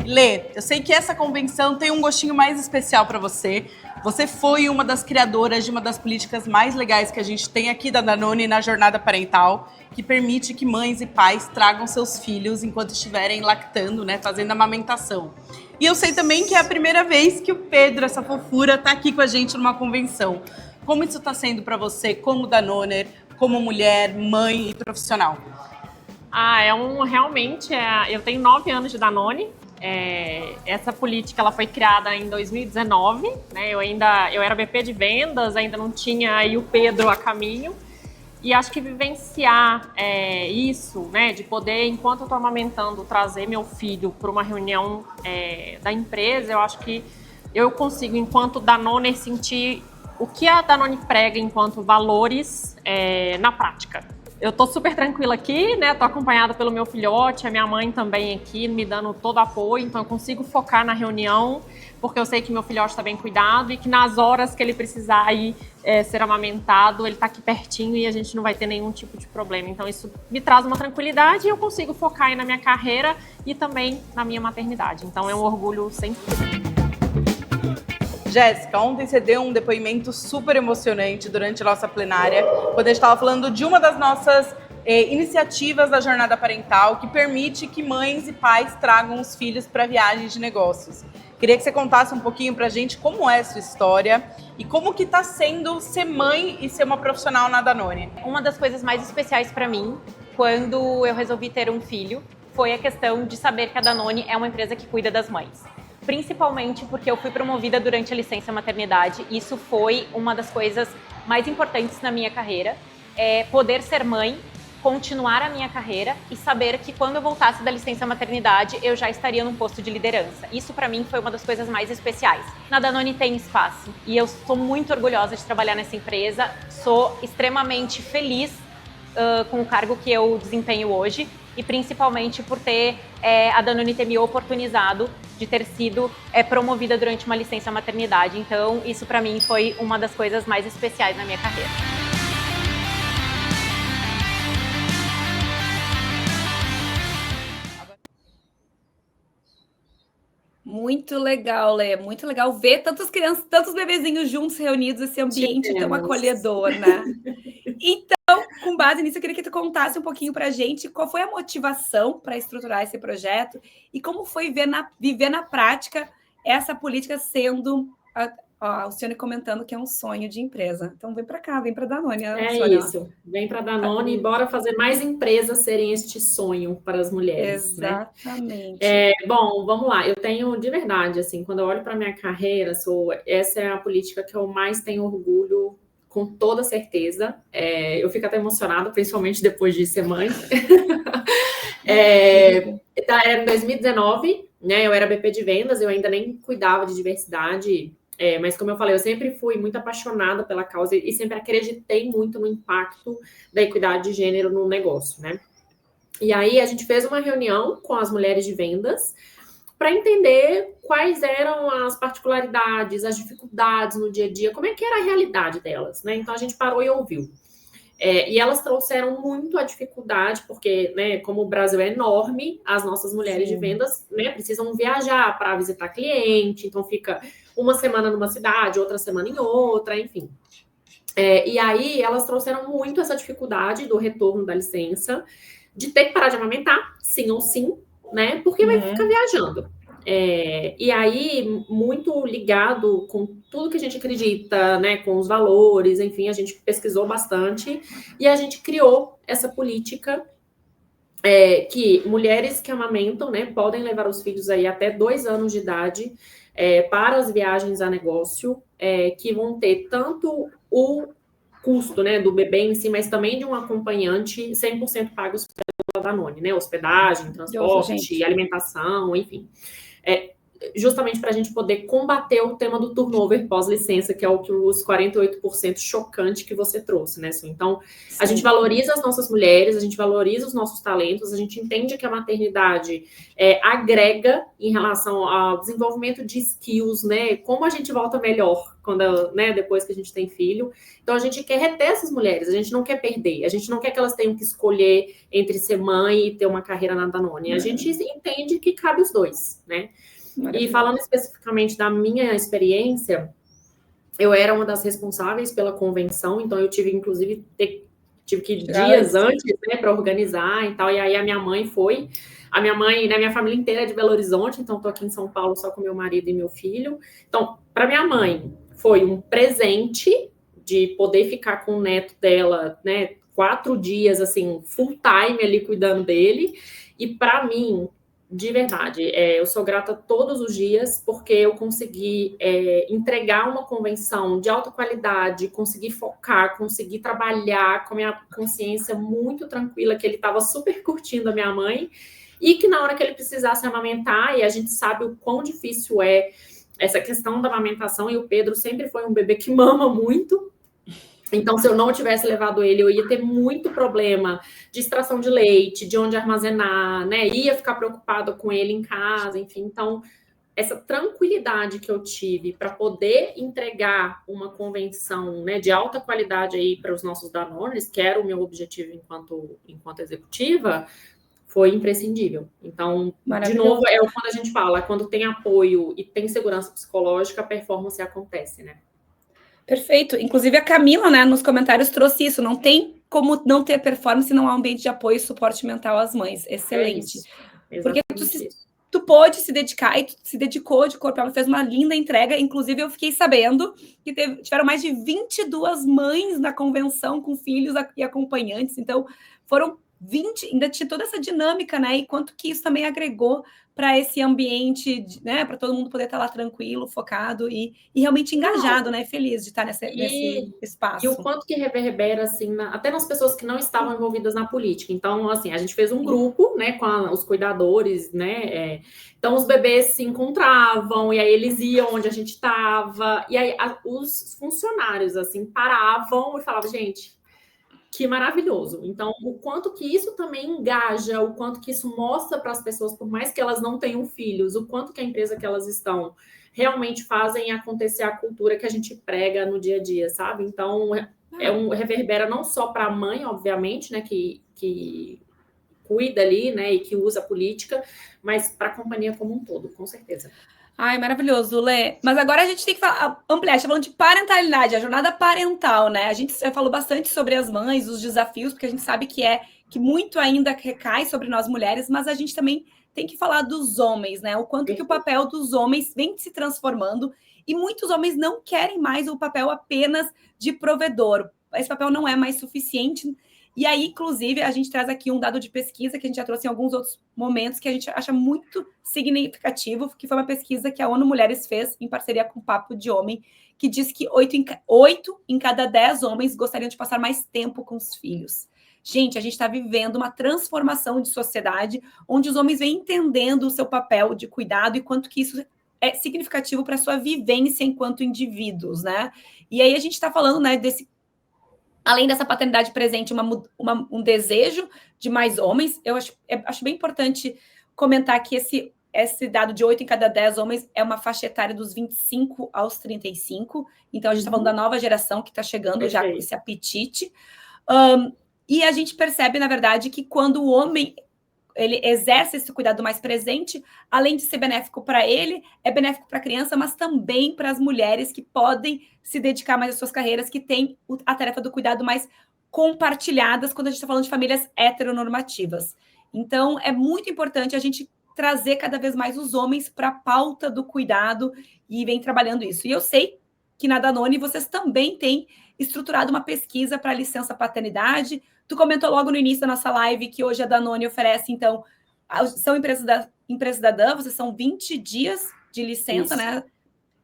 Lê, eu sei que essa convenção tem um gostinho mais especial para você. Você foi uma das criadoras de uma das políticas mais legais que a gente tem aqui da Danone na jornada parental, que permite que mães e pais tragam seus filhos enquanto estiverem lactando, né, fazendo amamentação. E eu sei também que é a primeira vez que o Pedro, essa fofura, está aqui com a gente numa convenção. Como isso está sendo para você, como Danoner, como mulher, mãe e profissional? Realmente, eu tenho 9 anos de Danone. Essa política ela foi criada em 2019, né? Eu era BP de vendas, ainda não tinha aí o Pedro a caminho, e acho que vivenciar isso, né, de poder, enquanto eu estou amamentando, trazer meu filho para uma reunião da empresa, eu acho que eu consigo, enquanto Danone, sentir o que a Danone prega enquanto valores na prática. Eu tô super tranquila aqui, né? Tô acompanhada pelo meu filhote, a minha mãe também aqui, me dando todo apoio. Então, eu consigo focar na reunião, porque eu sei que meu filhote está bem cuidado e que nas horas que ele precisar aí ser amamentado, ele tá aqui pertinho e a gente não vai ter nenhum tipo de problema. Então, isso me traz uma tranquilidade e eu consigo focar aí na minha carreira e também na minha maternidade. Então, é um orgulho sempre. Jéssica, ontem você deu um depoimento super emocionante durante a nossa plenária, quando a gente estava falando de uma das nossas iniciativas da Jornada Parental, que permite que mães e pais tragam os filhos para viagens de negócios. Queria que você contasse um pouquinho para a gente como é a sua história e como que está sendo ser mãe e ser uma profissional na Danone. Uma das coisas mais especiais para mim, quando eu resolvi ter um filho, foi a questão de saber que a Danone é uma empresa que cuida das mães. Principalmente porque eu fui promovida durante a licença maternidade. Isso foi uma das coisas mais importantes na minha carreira. Poder ser mãe, continuar a minha carreira e saber que quando eu voltasse da licença maternidade, eu já estaria num posto de liderança. Isso para mim foi uma das coisas mais especiais. Na Danone tem espaço e eu sou muito orgulhosa de trabalhar nessa empresa. Sou extremamente feliz com o cargo que eu desempenho hoje e principalmente por a Danone ter me oportunizado de ter sido promovida durante uma licença maternidade. Então, isso para mim foi uma das coisas mais especiais na minha carreira. Muito legal, Lê. Muito legal ver tantas crianças, tantos bebezinhos juntos reunidos, esse ambiente tão acolhedor, né? Então, com base nisso, eu queria que tu contasse um pouquinho para a gente qual foi a motivação para estruturar esse projeto e como foi viver na prática essa política sendo o Cione comentando que é um sonho de empresa. Então, vem para cá, vem para a Danone. Isso, vem para a Danone e bora fazer mais empresas serem este sonho para as mulheres. Exatamente. Né? Bom, vamos lá. Eu tenho, de verdade, assim, quando eu olho para a minha carreira, essa é a política que eu mais tenho orgulho, com toda certeza. Eu fico até emocionada, principalmente depois de ser mãe. Era em 2019, né? Eu era BP de vendas, eu ainda nem cuidava de diversidade. Mas, como eu falei, eu sempre fui muito apaixonada pela causa e sempre acreditei muito no impacto da equidade de gênero no negócio, né? E aí, a gente fez uma reunião com as mulheres de vendas para entender quais eram as particularidades, as dificuldades no dia a dia, como é que era a realidade delas, né? Então, a gente parou e ouviu. E elas trouxeram muito a dificuldade, porque, né, como o Brasil é enorme, as nossas mulheres de vendas, né, precisam viajar para visitar cliente, então fica uma semana numa cidade, outra semana em outra, enfim. E aí elas trouxeram muito essa dificuldade do retorno da licença, de ter que parar de amamentar, sim ou sim, né, porque vai ficar viajando. E aí, muito ligado com tudo que a gente acredita, né, com os valores, enfim, a gente pesquisou bastante e a gente criou essa política que mulheres que amamentam, né, podem levar os filhos aí até 2 anos de idade para as viagens a negócio, que vão ter tanto o custo, né, do bebê em si, mas também de um acompanhante 100% pagos pela Danone, né, hospedagem, transporte, alimentação, enfim. Justamente para a gente poder combater o tema do turnover pós-licença, que é o que os 48% chocante que você trouxe, né, Su? Então, a gente valoriza as nossas mulheres, a gente valoriza os nossos talentos, a gente entende que a maternidade agrega em relação ao desenvolvimento de skills, né, como a gente volta melhor quando, né, depois que a gente tem filho. Então, a gente quer reter essas mulheres, a gente não quer perder, a gente não quer que elas tenham que escolher entre ser mãe e ter uma carreira na Danone. A gente entende que cabe os dois, né? E falando especificamente da minha experiência, eu era uma das responsáveis pela convenção, então eu tive, inclusive, tive que ir dias antes, né, para organizar e tal, e aí a minha mãe foi. A minha mãe, né, minha família inteira é de Belo Horizonte, então estou aqui em São Paulo só com meu marido e meu filho. Então, para minha mãe, foi um presente de poder ficar com o neto dela, né, 4 dias, assim, full time ali cuidando dele, e para mim, de verdade, eu sou grata todos os dias porque eu consegui entregar uma convenção de alta qualidade, consegui focar, consegui trabalhar com a minha consciência muito tranquila, que ele estava super curtindo a minha mãe, e que na hora que ele precisasse amamentar, e a gente sabe o quão difícil é essa questão da amamentação, e o Pedro sempre foi um bebê que mama muito, Então, se eu não tivesse levado ele, eu ia ter muito problema de extração de leite, de onde armazenar, né? Ia ficar preocupada com ele em casa, enfim. Então, essa tranquilidade que eu tive para poder entregar uma convenção, né, de alta qualidade aí para os nossos Danones, que era o meu objetivo enquanto executiva, foi imprescindível. Então, de novo, é quando a gente fala, quando tem apoio e tem segurança psicológica, a performance acontece, né? Perfeito. Inclusive a Camila, né, nos comentários trouxe isso. Não tem como não ter performance se não há um ambiente de apoio e suporte mental às mães. Excelente. Porque tu pôde se dedicar e tu se dedicou de corpo. Ela fez uma linda entrega. Inclusive, eu fiquei sabendo que tiveram mais de 22 mães na convenção com filhos e acompanhantes. Então, foram 20, ainda tinha toda essa dinâmica, né? E quanto que isso também agregou para esse ambiente, né? Para todo mundo poder estar lá tranquilo, focado e realmente engajado, né? Feliz de estar nesse espaço. E o quanto que reverbera, assim, até nas pessoas que não estavam envolvidas na política. Então, assim, a gente fez um grupo, né, com os cuidadores, né? Então, os bebês se encontravam, e aí eles iam onde a gente estava, e aí os funcionários, assim, paravam e falavam, gente, que maravilhoso. Então, o quanto que isso também engaja, o quanto que isso mostra para as pessoas, por mais que elas não tenham filhos, o quanto que a empresa que elas estão realmente fazem acontecer a cultura que a gente prega no dia a dia, sabe? Então, reverbera não só para a mãe, obviamente, né, que cuida ali, né, e que usa a política, mas para a companhia como um todo, com certeza. Ai, maravilhoso, Lê. Mas agora a gente tem que ampliar. A gente tá falando de parentalidade, a jornada parental, né? A gente falou bastante sobre as mães, os desafios, porque a gente sabe que muito ainda recai sobre nós mulheres, mas a gente também tem que falar dos homens, né? O quanto que o papel dos homens vem se transformando e muitos homens não querem mais o papel apenas de provedor. Esse papel não é mais suficiente. E aí, inclusive, a gente traz aqui um dado de pesquisa que a gente já trouxe em alguns outros momentos que a gente acha muito significativo, que foi uma pesquisa que a ONU Mulheres fez em parceria com o Papo de Homem, que diz que 8 em cada 10 homens gostariam de passar mais tempo com os filhos. Gente, a gente está vivendo uma transformação de sociedade onde os homens vêm entendendo o seu papel de cuidado e quanto que isso é significativo para a sua vivência enquanto indivíduos, né? E aí a gente está falando, né, além dessa paternidade presente, um desejo de mais homens. Eu acho bem importante comentar que esse dado de 8 em cada 10 homens é uma faixa etária dos 25 aos 35. Então, a gente está falando da nova geração que está chegando já com esse apetite. E a gente percebe, na verdade, que quando o homem ele exerce esse cuidado mais presente, além de ser benéfico para ele, é benéfico para a criança, mas também para as mulheres que podem se dedicar mais às suas carreiras, que têm a tarefa do cuidado mais compartilhadas quando a gente está falando de famílias heteronormativas. Então, é muito importante a gente trazer cada vez mais os homens para a pauta do cuidado e vem trabalhando isso. E eu sei que na Danone vocês também têm estruturado uma pesquisa para licença paternidade. Tu comentou logo no início da nossa live que hoje a Danone oferece, então, são empresas da Dan, vocês são 20 dias de licença, né?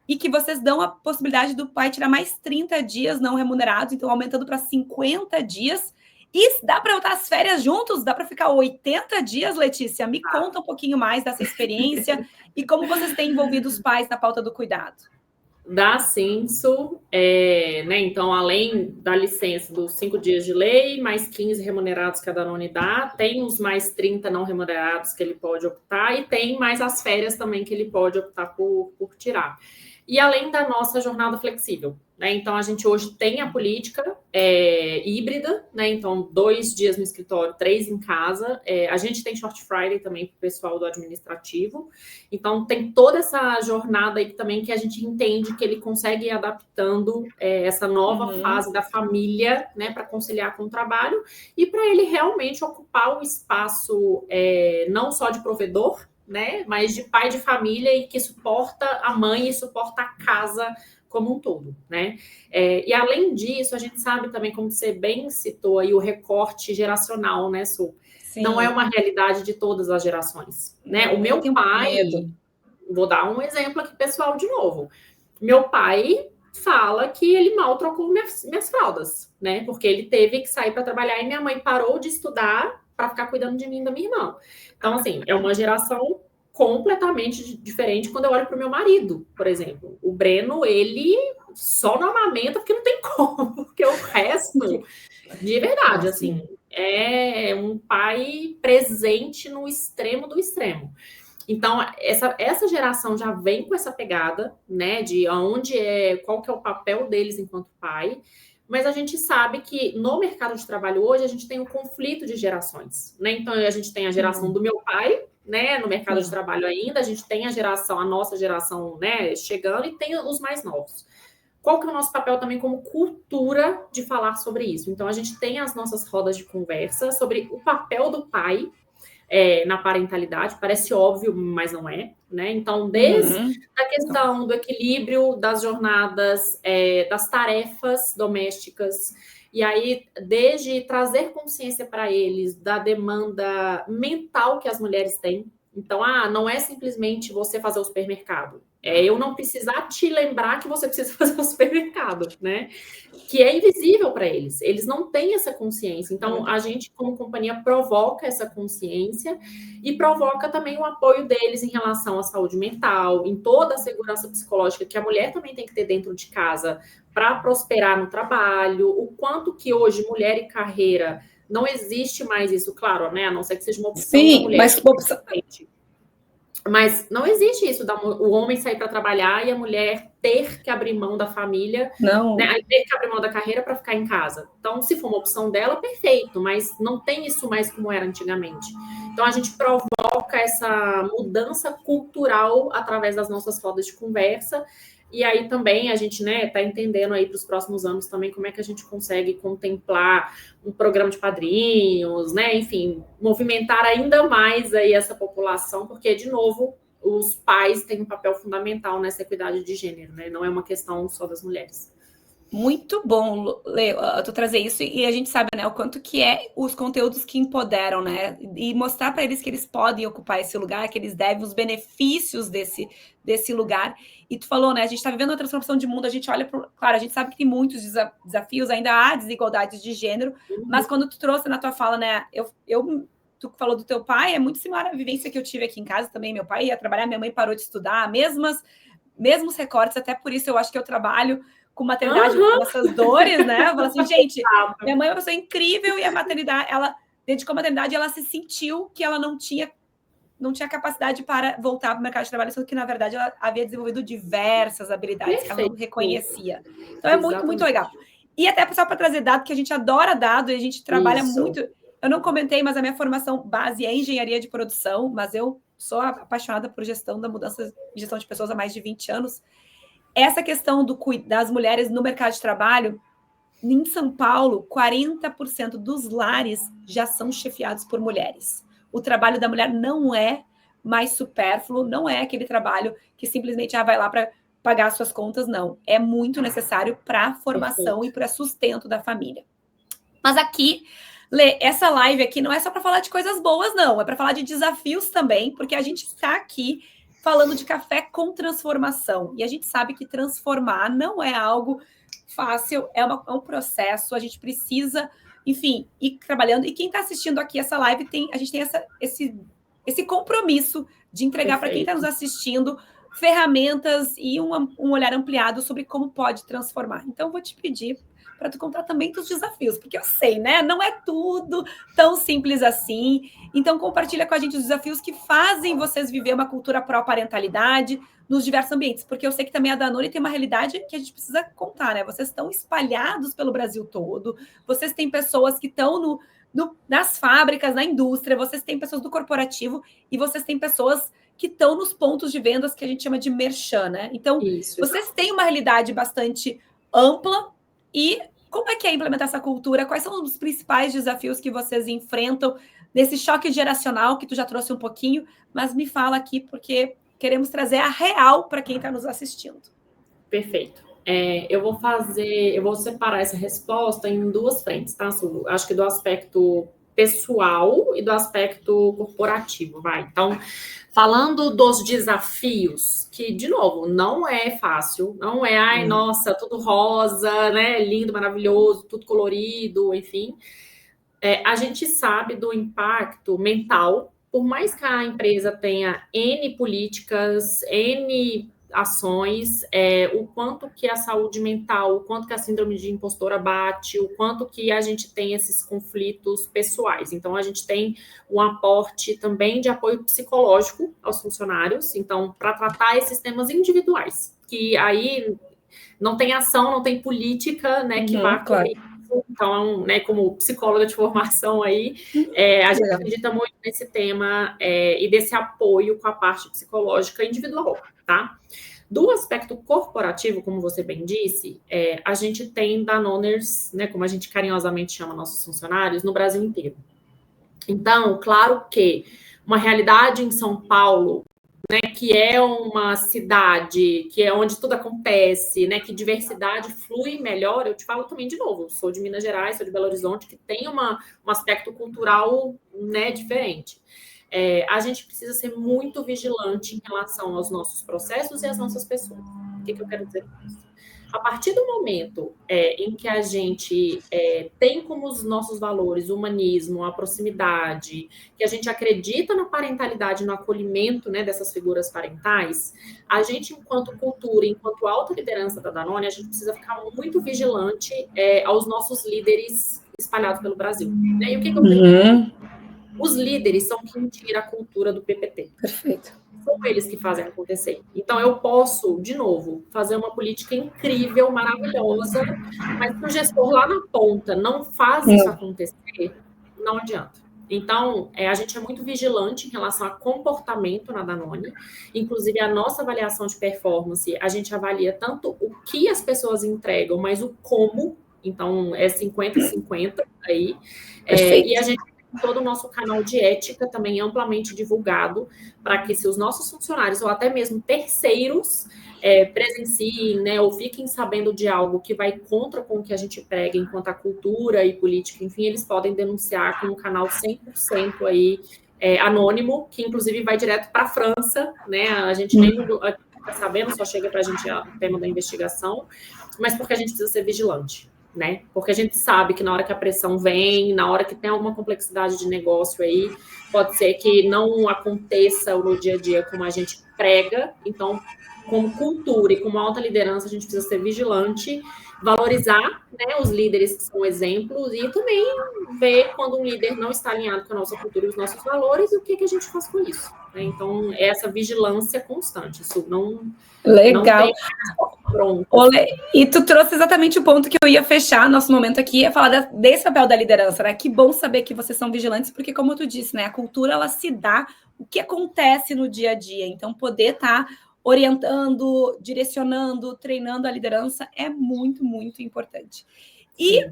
E que vocês dão a possibilidade do pai tirar mais 30 dias não remunerados, então aumentando para 50 dias. E dá para botar as férias juntos? Dá para ficar 80 dias, Letícia? Me conta um pouquinho mais dessa experiência e como vocês têm envolvido os pais na pauta do cuidado. Dá censo, né? Então, além da licença dos 5 dias de lei, mais 15 remunerados que a Danone dá, tem os mais 30 não remunerados que ele pode optar e tem mais as férias também que ele pode optar por tirar. E além da nossa jornada flexível, né? Então, a gente hoje tem a política híbrida, né? Então, 2 dias no escritório, 3 em casa. A gente tem Short Friday também para o pessoal do administrativo. Então, tem toda essa jornada aí também que a gente entende que ele consegue ir adaptando essa nova fase da família, né? Para conciliar com o trabalho e para ele realmente ocupar o espaço não só de provedor, né? Mas de pai de família e que suporta a mãe e suporta a casa como um todo, né? E além disso, a gente sabe também, como você bem citou aí, o recorte geracional, né, Su? Sim. Não é uma realidade de todas as gerações, né? O meu pai, vou dar um exemplo aqui, pessoal, de novo. Meu pai fala que ele mal trocou minhas fraldas, né? Porque ele teve que sair para trabalhar e minha mãe parou de estudar para ficar cuidando de mim e da minha irmã. Então, assim, é uma geração completamente diferente quando eu olho para o meu marido, por exemplo. O Breno, ele só não amamenta porque não tem como, porque o resto, de verdade, assim, é um pai presente no extremo do extremo. Então, essa geração já vem com essa pegada, né, de qual que é o papel deles enquanto pai, mas a gente sabe que no mercado de trabalho hoje a gente tem um conflito de gerações, né? Então, a gente tem a geração do meu pai, né, no mercado de trabalho ainda, a gente tem a nossa geração, né, chegando, e tem os mais novos. Qual que é o nosso papel também como cultura de falar sobre isso? Então, a gente tem as nossas rodas de conversa sobre o papel do pai na parentalidade, parece óbvio, mas não é, né? Então, desde a questão do equilíbrio das jornadas, das tarefas domésticas, e aí, desde trazer consciência para eles da demanda mental que as mulheres têm. Então, não é simplesmente você fazer o supermercado. Eu não precisar te lembrar que você precisa fazer o supermercado, né? Que é invisível para eles. Eles não têm essa consciência. Então, a gente, como companhia, provoca essa consciência e provoca também o apoio deles em relação à saúde mental, em toda a segurança psicológica que a mulher também tem que ter dentro de casa para prosperar no trabalho, o quanto que hoje mulher e carreira não existe mais isso, claro, né? A não ser que seja uma opção da mulher. Mas não existe isso, o homem sair para trabalhar e a mulher ter que abrir mão da família, né, ter que abrir mão da carreira para ficar em casa. Então, se for uma opção dela, perfeito, mas não tem isso mais como era antigamente. Então, a gente provoca essa mudança cultural através das nossas rodas de conversa. E aí também a gente, né, tá entendendo aí para os próximos anos também como é que a gente consegue contemplar um programa de padrinhos, né, enfim, movimentar ainda mais aí essa população, porque, de novo, os pais têm um papel fundamental nessa equidade de gênero, né, não é uma questão só das mulheres. Muito bom, Lê, tu trazer isso, e a gente sabe, né, o quanto que os conteúdos que empoderam, né, e mostrar para eles que eles podem ocupar esse lugar, que eles devem os benefícios desse lugar. E tu falou, né, a gente está vivendo uma transformação de mundo, a gente olha claro, a gente sabe que tem muitos desafios, ainda há desigualdades de gênero, mas quando tu trouxe na tua fala, né, tu falou do teu pai, é muito similar à vivência que eu tive aqui em casa também. Meu pai ia trabalhar, minha mãe parou de estudar, mesmos recortes, até por isso eu acho que eu trabalho com maternidade, com essas dores, né? Eu falo assim, gente, minha mãe é uma pessoa incrível e a maternidade, ela dedicou a maternidade, ela se sentiu que ela não tinha capacidade para voltar para o mercado de trabalho, só que, na verdade, ela havia desenvolvido diversas habilidades que ela não reconhecia. Então, é muito, muito legal. E até só para trazer dado, que a gente adora dado e a gente trabalha muito. Eu não comentei, mas a minha formação base é engenharia de produção, mas eu sou apaixonada por gestão de pessoas há mais de 20 anos. Essa questão das mulheres no mercado de trabalho, em São Paulo, 40% dos lares já são chefiados por mulheres. O trabalho da mulher não é mais supérfluo, não é aquele trabalho que simplesmente vai lá para pagar suas contas, não. É muito necessário para a formação e para sustento da família. Mas aqui, Lê, essa live aqui não é só para falar de coisas boas, não. É para falar de desafios também, porque a gente está aqui falando de café com transformação. E a gente sabe que transformar não é algo fácil, é um processo, a gente precisa, enfim, ir trabalhando. E quem está assistindo aqui essa live, a gente tem esse compromisso de entregar para quem está nos assistindo ferramentas e um olhar ampliado sobre como pode transformar. Então, vou te pedir para tu contar também dos desafios, porque eu sei, né? Não é tudo tão simples assim. Então, compartilha com a gente os desafios que fazem vocês viver uma cultura pró-parentalidade nos diversos ambientes, porque eu sei que também a Danone tem uma realidade que a gente precisa contar, né? Vocês estão espalhados pelo Brasil todo, vocês têm pessoas que estão nas fábricas, na indústria, vocês têm pessoas do corporativo e vocês têm pessoas que estão nos pontos de vendas que a gente chama de merchan, né? Então, vocês têm uma realidade bastante ampla. E como é que é implementar essa cultura? Quais são os principais desafios que vocês enfrentam nesse choque geracional que tu já trouxe um pouquinho? Mas me fala aqui, porque queremos trazer a real para quem está nos assistindo. Perfeito. Eu vou separar essa resposta em duas frentes, tá, Su? Acho que do aspecto pessoal e do aspecto corporativo, vai. Então, falando dos desafios, que, de novo, não é fácil, não é, ai, nossa, tudo rosa, né, lindo, maravilhoso, tudo colorido, enfim. A gente sabe do impacto mental, por mais que a empresa tenha N políticas, N ações, o quanto que a saúde mental, o quanto que a síndrome de impostora bate, o quanto que a gente tem esses conflitos pessoais. Então, a gente tem um aporte também de apoio psicológico aos funcionários, então, para tratar esses temas individuais, que aí não tem ação, não tem política, né, que vá claro. Então, né, como psicóloga de formação aí, a gente acredita muito nesse tema e desse apoio com a parte psicológica individual, tá? Do aspecto corporativo, como você bem disse, a gente tem Danoners, né, como a gente carinhosamente chama nossos funcionários, no Brasil inteiro. Então, claro que uma realidade em São Paulo, né, que é uma cidade, que é onde tudo acontece, né, que diversidade flui melhor, eu te falo também de novo, sou de Minas Gerais, sou de Belo Horizonte, que tem um aspecto cultural, né, diferente. A gente precisa ser muito vigilante em relação aos nossos processos e às nossas pessoas. O que eu quero dizer com isso? A partir do momento em que a gente tem como os nossos valores o humanismo, a proximidade, que a gente acredita na parentalidade, no acolhimento, né, dessas figuras parentais, a gente, enquanto cultura, enquanto alta liderança da Danone, a gente precisa ficar muito vigilante aos nossos líderes espalhados pelo Brasil. Né? E o que eu pergunto? Os líderes são quem tira a cultura do PPT. Perfeito. São eles que fazem acontecer. Então, eu posso, de novo, fazer uma política incrível, maravilhosa, mas se o gestor lá na ponta não faz isso acontecer, não adianta. Então, a gente é muito vigilante em relação a comportamento na Danone. Inclusive, a nossa avaliação de performance, a gente avalia tanto o que as pessoas entregam, mas o como. Então, é 50-50 aí. E a gente todo o nosso canal de ética também amplamente divulgado, para que se os nossos funcionários ou até mesmo terceiros presenciem, né, ou fiquem sabendo de algo que vai contra com o que a gente prega enquanto a cultura e política, enfim, eles podem denunciar com um canal 100% aí anônimo, que inclusive vai direto para a França, né, a gente nem está sabendo, só chega para a gente o tema da investigação, mas porque a gente precisa ser vigilante. Né? Porque a gente sabe que na hora que a pressão vem, na hora que tem alguma complexidade de negócio aí, pode ser que não aconteça no dia a dia como a gente prega. Então, como cultura e como alta liderança, a gente precisa ser vigilante, valorizar, né, os líderes que são exemplos e também ver quando um líder não está alinhado com a nossa cultura e os nossos valores e o que a gente faz com isso. Né? Então, é essa vigilância constante. Isso não... Legal. Pronto. E tu trouxe exatamente o ponto que eu ia fechar nosso momento aqui, é falar desse papel da liderança, né? Que bom saber que vocês são vigilantes, porque como tu disse, né? A cultura, ela se dá o que acontece no dia a dia. Então, poder estar orientando, direcionando, treinando a liderança é muito, muito importante. E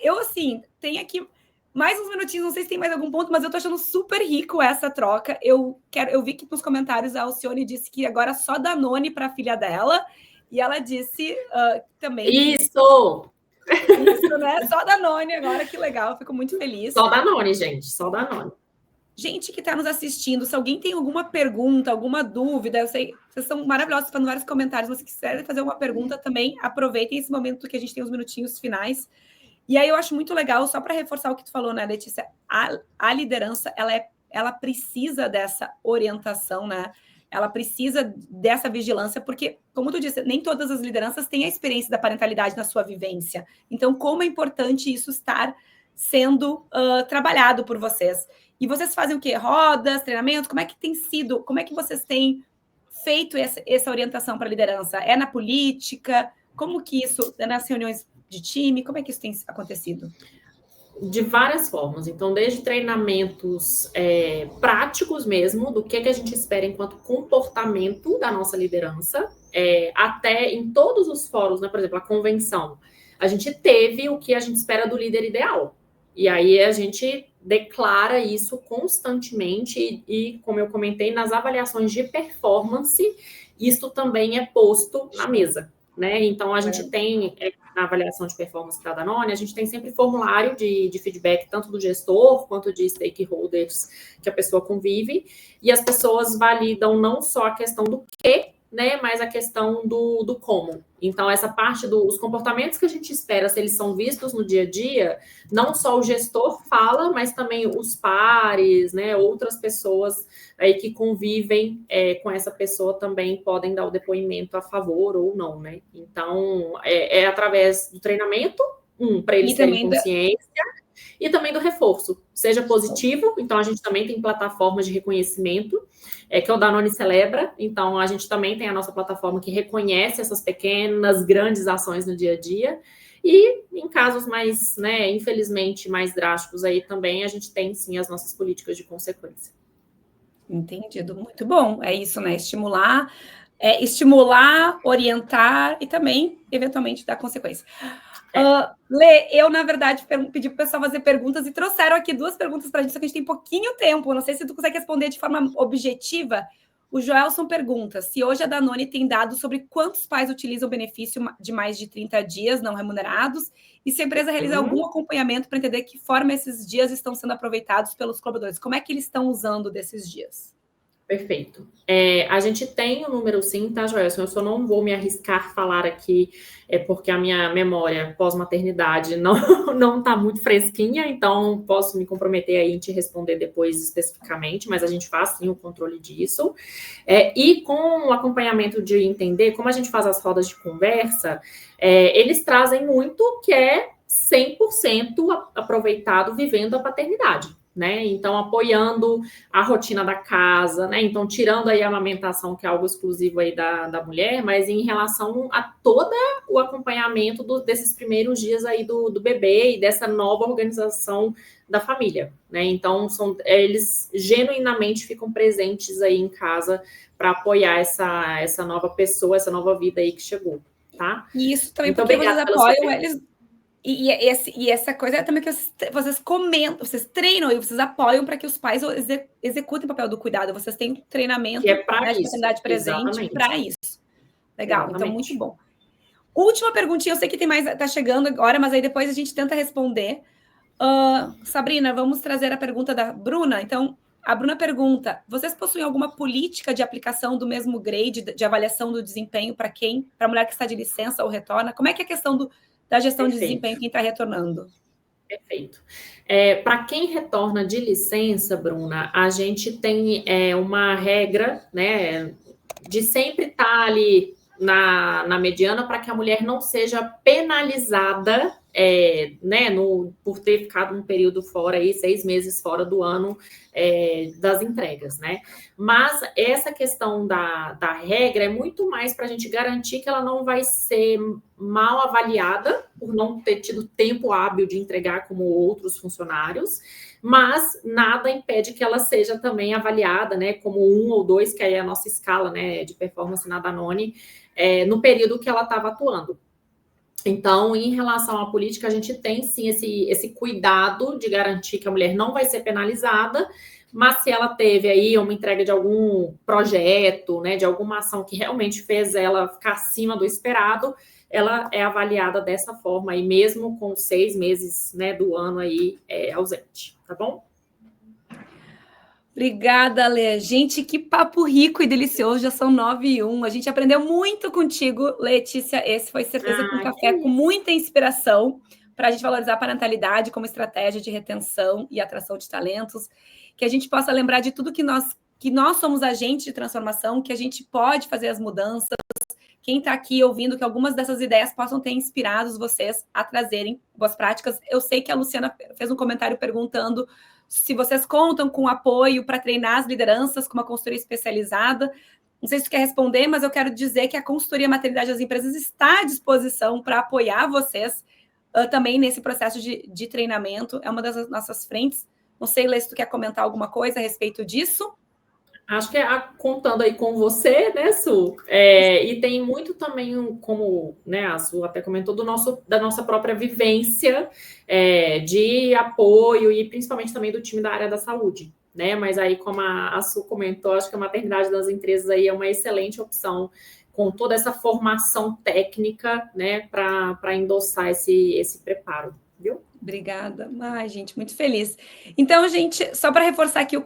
eu, assim, tenho aqui mais uns minutinhos, não sei se tem mais algum ponto, mas eu tô achando super rico essa troca. Eu vi que nos comentários a Alcione disse que agora só Danone para a filha dela, e ela disse também... Isso, né? Só Danone agora, que legal, fico muito feliz. Só Danone, gente, só Danone. Gente que está nos assistindo, se alguém tem alguma pergunta, alguma dúvida, eu sei, vocês são maravilhosos, fazendo vários comentários, mas se quiserem fazer uma pergunta também, aproveitem esse momento que a gente tem os minutinhos finais. E aí eu acho muito legal, só para reforçar o que tu falou, né, Letícia, a liderança, ela precisa dessa orientação, né? Ela precisa dessa vigilância, porque, como tu disse, nem todas as lideranças têm a experiência da parentalidade na sua vivência. Então, como é importante isso estar sendo trabalhado por vocês. E vocês fazem o quê? Rodas, treinamentos? Como é que tem sido? Como é que vocês têm feito essa orientação para a liderança? É na política? Como que isso, nas reuniões de time, como é que isso tem acontecido? De várias formas. Então, desde treinamentos práticos mesmo, do que a gente espera enquanto comportamento da nossa liderança, até em todos os fóruns, né? Por exemplo, a convenção. A gente teve o que a gente espera do líder ideal. E aí a gente declara isso constantemente e, como eu comentei, nas avaliações de performance, isso também é posto na mesa. Né? Então, a gente tem, na avaliação de performance da Danone, a gente tem sempre formulário de feedback, tanto do gestor quanto de stakeholders que a pessoa convive, e as pessoas validam não só a questão do que, né, mas a questão do como. Então, essa parte dos comportamentos que a gente espera, se eles são vistos no dia a dia, não só o gestor fala, mas também os pares, né, outras pessoas aí que convivem com essa pessoa também podem dar o depoimento a favor ou não, né? Então, é através do treinamento, para eles terem consciência, e também do reforço, seja positivo, então a gente também tem plataformas de reconhecimento, que é o Danone Celebra, então a gente também tem a nossa plataforma que reconhece essas pequenas, grandes ações no dia a dia, e em casos mais, né, infelizmente, mais drásticos aí também, a gente tem sim as nossas políticas de consequência. Entendido, muito bom. É isso, né? Estimular, orientar e também, eventualmente, dar consequência. Lê, eu, na verdade, pedi para o pessoal fazer perguntas e trouxeram aqui 2 perguntas para a gente, só que a gente tem pouquinho tempo. Não sei se tu consegue responder de forma objetiva. O Joelson pergunta se hoje a Danone tem dados sobre quantos pais utilizam o benefício de mais de 30 dias não remunerados e se a empresa realiza algum acompanhamento para entender que forma esses dias estão sendo aproveitados pelos colaboradores. Como é que eles estão usando desses dias? Perfeito. A gente tem o número sim, tá, Joelson? Eu só não vou me arriscar a falar aqui, porque a minha memória pós-maternidade não está muito fresquinha, então posso me comprometer aí em te responder depois especificamente, mas a gente faz sim o controle disso. E com o acompanhamento de entender como a gente faz as rodas de conversa, eles trazem muito que é 100% aproveitado vivendo a paternidade, né? Então, apoiando a rotina da casa, né? Então, tirando aí a amamentação, que é algo exclusivo aí da mulher, mas em relação a todo o acompanhamento desses primeiros dias aí do bebê e dessa nova organização da família, né? Então, eles genuinamente ficam presentes aí em casa para apoiar essa nova pessoa, essa nova vida aí que chegou, tá? E isso também muito porque vocês apoiam eles. E essa coisa é também que vocês comentam, vocês treinam e vocês apoiam para que os pais executem o papel do cuidado. Vocês têm treinamento que é para de paternidade presente para isso. Legal, Exatamente. Então muito bom. Última perguntinha, eu sei que tem mais, tá chegando agora, mas aí depois a gente tenta responder. Sabrina, vamos trazer a pergunta da Bruna. Então, a Bruna pergunta: vocês possuem alguma política de aplicação do mesmo grade de avaliação do desempenho para a mulher que está de licença ou retorna? Como é que é a questão da gestão de desempenho, quem está retornando? Perfeito. Para quem retorna de licença, Bruna, a gente tem uma regra, né, de sempre estar ali na mediana para que a mulher não seja penalizada, né, por ter ficado um período fora, aí, 6 meses fora do ano das entregas, né? Mas essa questão da regra é muito mais para a gente garantir que ela não vai ser mal avaliada por não ter tido tempo hábil de entregar como outros funcionários, mas nada impede que ela seja também avaliada, né, como 1 ou 2, que aí é a nossa escala, né, de performance na Danone, no período que ela estava atuando. Então, em relação à política, a gente tem sim esse cuidado de garantir que a mulher não vai ser penalizada, mas se ela teve aí uma entrega de algum projeto, né, de alguma ação que realmente fez ela ficar acima do esperado, ela é avaliada dessa forma aí, mesmo com 6 meses, né, do ano aí ausente, tá bom? Obrigada, Lê. Gente, que papo rico e delicioso, já são 9h01. A gente aprendeu muito contigo, Letícia. Esse foi certeza com café, com muita inspiração para a gente valorizar a parentalidade como estratégia de retenção e atração de talentos, que a gente possa lembrar de tudo que nós somos agentes de transformação, que a gente pode fazer as mudanças. Quem está aqui ouvindo, que algumas dessas ideias possam ter inspirado vocês a trazerem boas práticas. Eu sei que a Luciana fez um comentário perguntando se vocês contam com apoio para treinar as lideranças com uma consultoria especializada. Não sei se você quer responder, mas eu quero dizer que a consultoria maternidade das empresas está à disposição para apoiar vocês também nesse processo de treinamento. É uma das nossas frentes. Não sei, Lê, se tu quer comentar alguma coisa a respeito disso. Acho que contando aí com você, né, Su? E tem muito também, como, né, a Su até comentou, da nossa própria vivência de apoio e principalmente também do time da área da saúde, né? Mas aí, como a Su comentou, acho que a maternidade das empresas aí é uma excelente opção com toda essa formação técnica, né, para endossar esse preparo, viu? Obrigada. Ai, gente, muito feliz. Então, gente, só para reforçar aqui,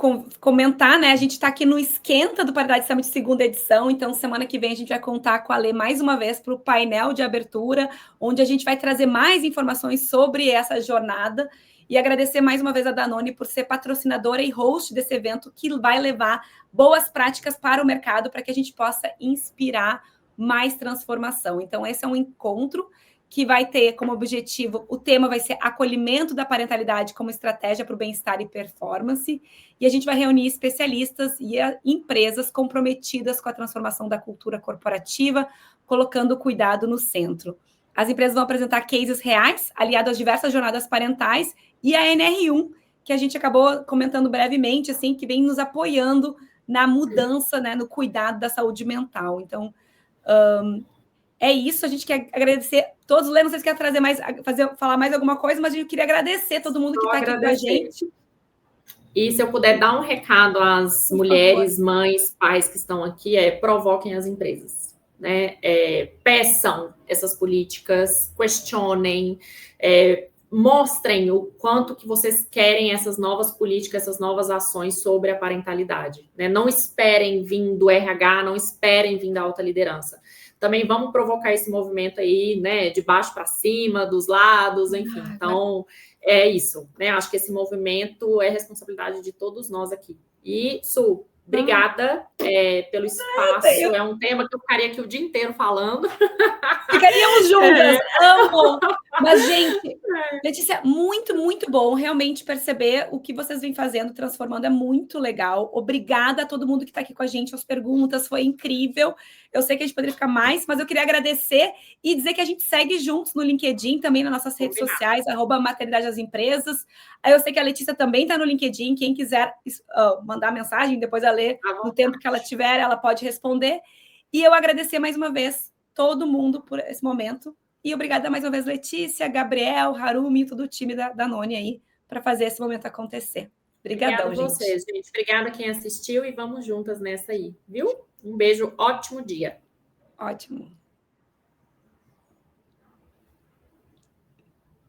comentar, né? A gente está aqui no Esquenta do Paridade Summit segunda edição. Então, semana que vem a gente vai contar com a Lê mais uma vez para o painel de abertura, onde a gente vai trazer mais informações sobre essa jornada. E agradecer mais uma vez a Danone por ser patrocinadora e host desse evento, que vai levar boas práticas para o mercado, para que a gente possa inspirar mais transformação. Então, esse é um encontro que vai ter como objetivo, o tema vai ser acolhimento da parentalidade como estratégia para o bem-estar e performance, e a gente vai reunir especialistas e empresas comprometidas com a transformação da cultura corporativa, colocando o cuidado no centro. As empresas vão apresentar cases reais, aliados às diversas jornadas parentais, e a NR1, que a gente acabou comentando brevemente, assim, que vem nos apoiando na mudança, né, no cuidado da saúde mental. Então, é isso, a gente quer agradecer todos. Lê, não sei se quer trazer mais, falar mais alguma coisa, mas eu queria agradecer todo mundo que está aqui com a gente. E se eu puder dar um recado às mulheres, mães, pais que estão aqui, provoquem as empresas, né? Peçam essas políticas, questionem, mostrem o quanto que vocês querem essas novas políticas, essas novas ações sobre a parentalidade, né? Não esperem vir do RH, não esperem vir da alta liderança. Também vamos provocar esse movimento aí, né, de baixo para cima, dos lados, enfim. Então, é isso, né? Acho que esse movimento é responsabilidade de todos nós aqui. E, Su, obrigada pelo espaço. É um tema que eu ficaria aqui o dia inteiro falando. Ficaríamos juntas, amo! Mas, gente, Letícia, muito, muito bom realmente perceber o que vocês vêm fazendo, transformando, é muito legal. Obrigada a todo mundo que está aqui com a gente, as perguntas, foi incrível. Eu sei que a gente poderia ficar mais, mas eu queria agradecer e dizer que a gente segue juntos no LinkedIn, também nas nossas redes sociais, @maternidade das empresas. Aí eu sei que a Letícia também está no LinkedIn, quem quiser mandar mensagem, depois a Lê, no tempo que ela tiver, ela pode responder. E eu agradecer mais uma vez todo mundo por esse momento. E obrigada mais uma vez, Letícia, Gabriel, Harumi, todo o time da Danone aí, para fazer esse momento acontecer. Obrigadão, Obrigada a vocês, gente. Obrigada quem assistiu e vamos juntas nessa aí, viu? Um beijo, ótimo dia. Ótimo.